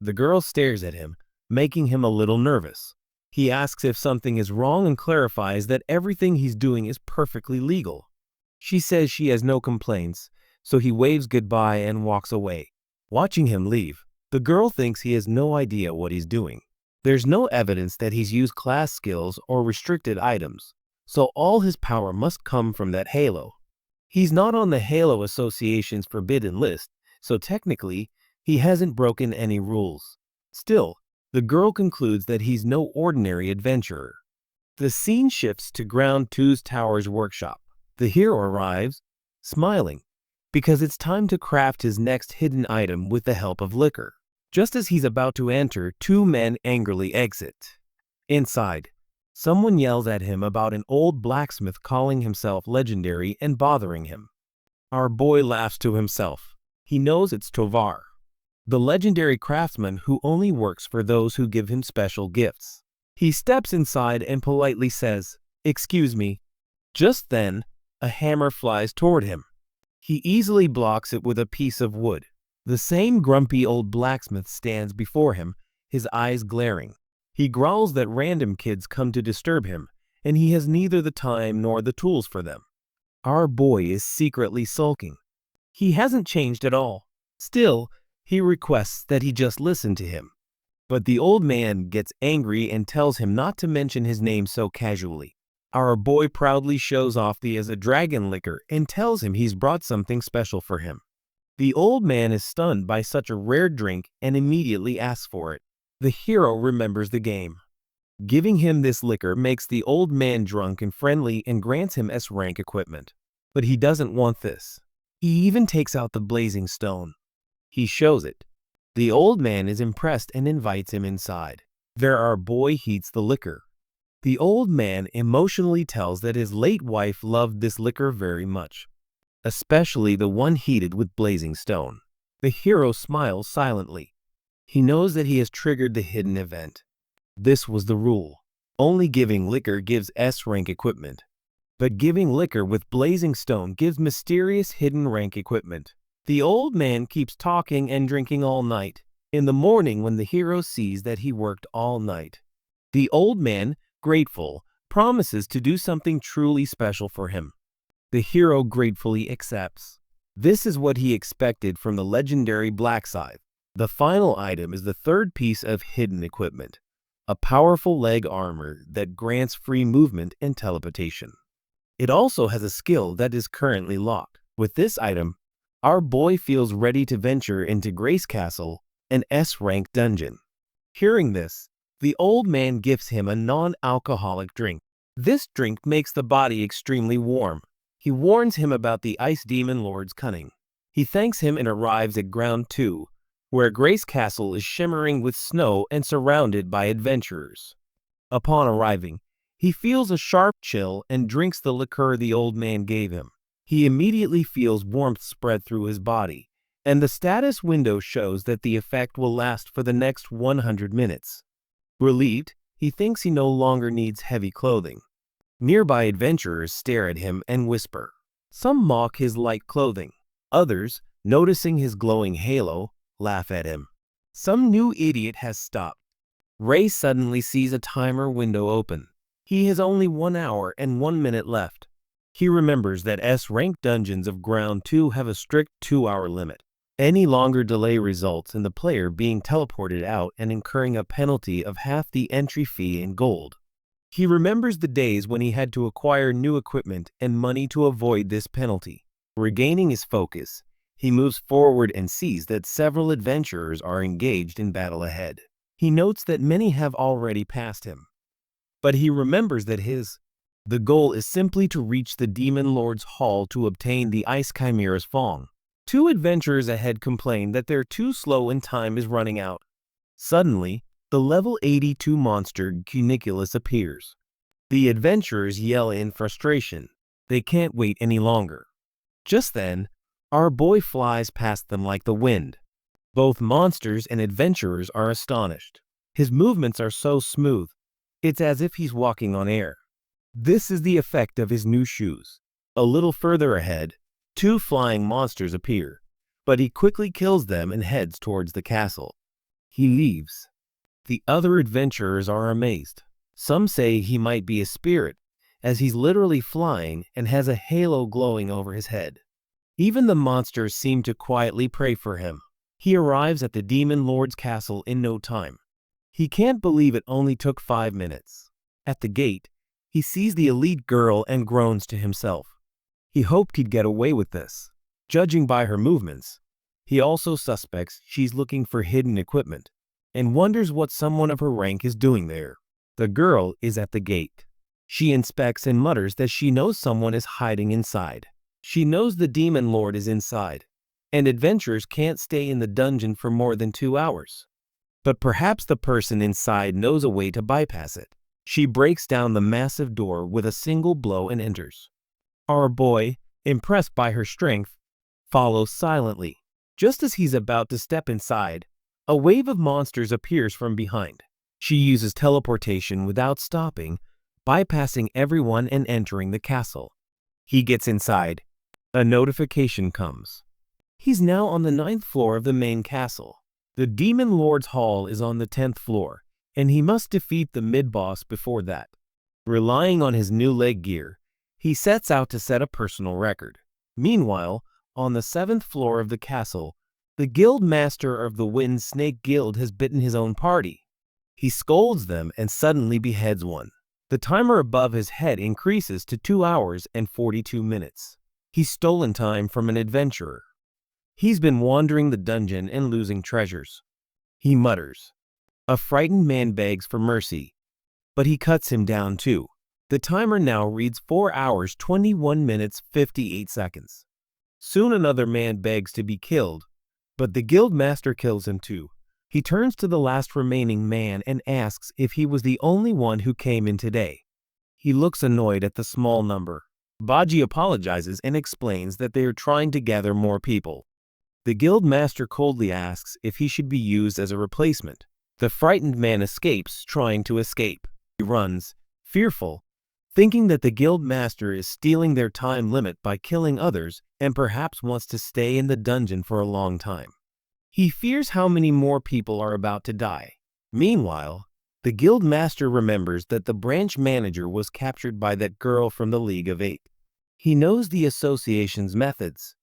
The girl stares at him, making him a little nervous. He asks if something is wrong and clarifies that everything he's doing is perfectly legal. She says she has no complaints, so he waves goodbye and walks away. Watching him leave, the girl thinks he has no idea what he's doing. There's no evidence that he's used class skills or restricted items, so all his power must come from that halo. He's not on the Halo Association's forbidden list, so technically, he hasn't broken any rules. Still, the girl concludes that he's no ordinary adventurer. The scene shifts to Ground 2's Tower's workshop. The hero arrives, smiling, because it's time to craft his next hidden item with the help of liquor. Just as he's about to enter, two men angrily exit. Inside, someone yells at him about an old blacksmith calling himself legendary and bothering him. Our boy laughs to himself. He knows it's Tovar, the legendary craftsman who only works for those who give him special gifts. He steps inside and politely says, "Excuse me." Just then, a hammer flies toward him. He easily blocks it with a piece of wood. The same grumpy old blacksmith stands before him, his eyes glaring. He growls that random kids come to disturb him, and he has neither the time nor the tools for them. Our boy is secretly sulking. He hasn't changed at all. Still, he requests that he just listen to him. But the old man gets angry and tells him not to mention his name so casually. Our boy proudly shows off the as a dragon liquor and tells him he's brought something special for him. The old man is stunned by such a rare drink and immediately asks for it. The hero remembers the game. Giving him this liquor makes the old man drunk and friendly and grants him S-rank equipment. But he doesn't want this. He even takes out the blazing stone. He shows it. The old man is impressed and invites him inside. There our boy heats the liquor. The old man emotionally tells that his late wife loved this liquor very much, especially the one heated with blazing stone. The hero smiles silently. He knows that he has triggered the hidden event. This was the rule. Only giving liquor gives S-rank equipment. But giving liquor with blazing stone gives mysterious hidden rank equipment. The old man keeps talking and drinking all night. In the morning, when the hero sees that he worked all night, the old man, grateful, promises to do something truly special for him. The hero gratefully accepts. This is what he expected from the legendary Black Scythe. The final item is the third piece of hidden equipment, a powerful leg armor that grants free movement and teleportation. It also has a skill that is currently locked. With this item, our boy feels ready to venture into Grace Castle, an S-rank dungeon. Hearing this, the old man gives him a non-alcoholic drink. This drink makes the body extremely warm. He warns him about the Ice Demon Lord's cunning. He thanks him and arrives at Ground 2, where Grace Castle is shimmering with snow and surrounded by adventurers. Upon arriving, he feels a sharp chill and drinks the liquor the old man gave him. He immediately feels warmth spread through his body, and the status window shows that the effect will last for the next 100 minutes. Relieved, he thinks he no longer needs heavy clothing. Nearby adventurers stare at him and whisper. Some mock his light clothing. Others, noticing his glowing halo, laugh at him. Some new idiot has stopped. Ray suddenly sees a timer window open. He has only 1 hour and 1 minute left. He remembers that S-rank dungeons of Ground 2 have a strict 2-hour limit. Any longer delay results in the player being teleported out and incurring a penalty of half the entry fee in gold. He remembers the days when he had to acquire new equipment and money to avoid this penalty. Regaining his focus, he moves forward and sees that several adventurers are engaged in battle ahead. He notes that many have already passed him. But he remembers that the goal is simply to reach the Demon Lord's Hall to obtain the Ice Chimera's Fong. 2 adventurers ahead complain that they're too slow and time is running out. Suddenly, the level 82 monster Cuniculus appears. The adventurers yell in frustration. They can't wait any longer. Just then, our boy flies past them like the wind. Both monsters and adventurers are astonished. His movements are so smooth, it's as if he's walking on air. This is the effect of his new shoes. A little further ahead, 2 flying monsters appear, but he quickly kills them and heads towards the castle. He leaves. The other adventurers are amazed. Some say he might be a spirit, as he's literally flying and has a halo glowing over his head. Even the monsters seem to quietly pray for him. He arrives at the Demon Lord's castle in no time. He can't believe it only took 5 minutes. At the gate, he sees the elite girl and groans to himself. He hoped he'd get away with this. Judging by her movements, he also suspects she's looking for hidden equipment and wonders what someone of her rank is doing there. The girl is at the gate. She inspects and mutters that she knows someone is hiding inside. She knows the Demon Lord is inside, and adventurers can't stay in the dungeon for more than 2 hours. But perhaps the person inside knows a way to bypass it. She breaks down the massive door with a single blow and enters. Our boy, impressed by her strength, follows silently. Just as he's about to step inside, a wave of monsters appears from behind. She uses teleportation without stopping, bypassing everyone and entering the castle. He gets inside. A notification comes. He's now on the 9th floor of the main castle. The Demon Lord's Hall is on the 10th floor, and he must defeat the mid-boss before that. Relying on his new leg gear, he sets out to set a personal record. Meanwhile, on the 7th floor of the castle, the guild master of the Wind Snake Guild has bitten his own party. He scolds them and suddenly beheads one. The timer above his head increases to 2 hours and 42 minutes. He's stolen time from an adventurer. He's been wandering the dungeon and losing treasures. He mutters. A frightened man begs for mercy, but he cuts him down too. The timer now reads 4 hours 21 minutes 58 seconds. Soon another man begs to be killed, but the guild master kills him too. He turns to the last remaining man and asks if he was the only one who came in today. He looks annoyed at the small number. Baji apologizes and explains that they are trying to gather more people. The guild master coldly asks if he should be used as a replacement. The frightened man escapes, trying to escape. He runs, fearful, thinking that the guild master is stealing their time limit by killing others and perhaps wants to stay in the dungeon for a long time. He fears how many more people are about to die. Meanwhile, the guild master remembers that the branch manager was captured by that girl from the League of Eight. He knows the association's methods.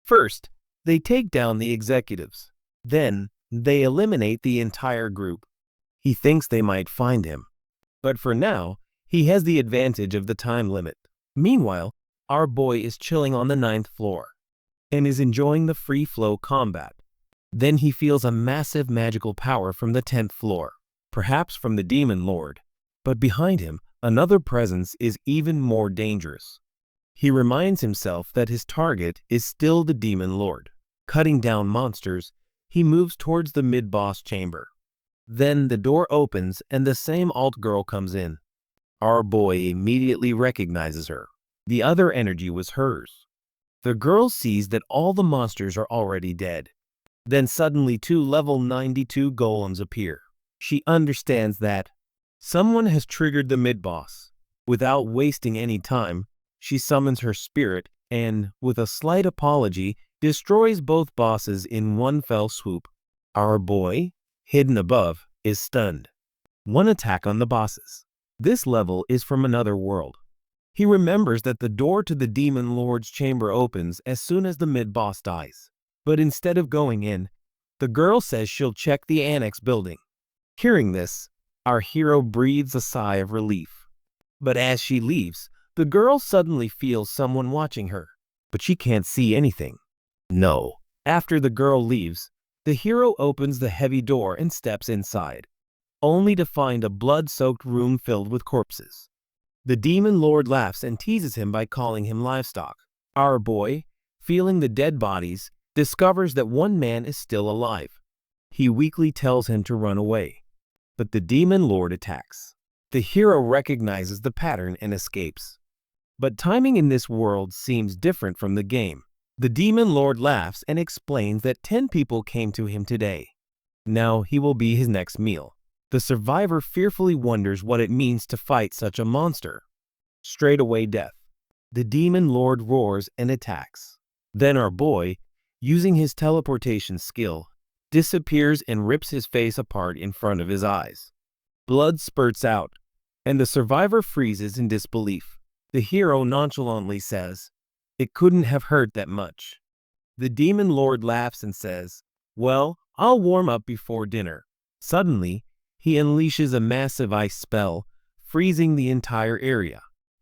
First, they take down the executives. Then, they eliminate the entire group. He thinks they might find him. But for now, he has the advantage of the time limit. Meanwhile, our boy is chilling on the 9th floor and is enjoying the free-flow combat. Then he feels a massive magical power from the 10th floor, perhaps from the Demon Lord. But behind him, another presence is even more dangerous. He reminds himself that his target is still the Demon Lord. Cutting down monsters, he moves towards the mid-boss chamber. Then the door opens and the same alt girl comes in. Our boy immediately recognizes her. The other energy was hers. The girl sees that all the monsters are already dead. Then suddenly 2 level 92 golems appear. She understands that someone has triggered the mid-boss. Without wasting any time, she summons her spirit and, with a slight apology, destroys both bosses in one fell swoop. Our boy, hidden above, is stunned. One attack on the bosses. This level is from another world. He remembers that the door to the Demon Lord's chamber opens as soon as the mid-boss dies. But instead of going in, the girl says she'll check the annex building. Hearing this, our hero breathes a sigh of relief. But as she leaves, the girl suddenly feels someone watching her, but she can't see anything. No. After the girl leaves, the hero opens the heavy door and steps inside, only to find a blood-soaked room filled with corpses. The Demon Lord laughs and teases him by calling him livestock. Our boy, feeling the dead bodies, discovers that one man is still alive. He weakly tells him to run away, but the Demon Lord attacks. The hero recognizes the pattern and escapes. But timing in this world seems different from the game. The Demon Lord laughs and explains that 10 people came to him today. Now he will be his next meal. The survivor fearfully wonders what it means to fight such a monster. Straightaway death. The Demon Lord roars and attacks. Then our boy, using his teleportation skill, disappears and rips his face apart in front of his eyes. Blood spurts out, and the survivor freezes in disbelief. The hero nonchalantly says, "It couldn't have hurt that much." The Demon Lord laughs and says, "Well, I'll warm up before dinner." Suddenly, he unleashes a massive ice spell, freezing the entire area.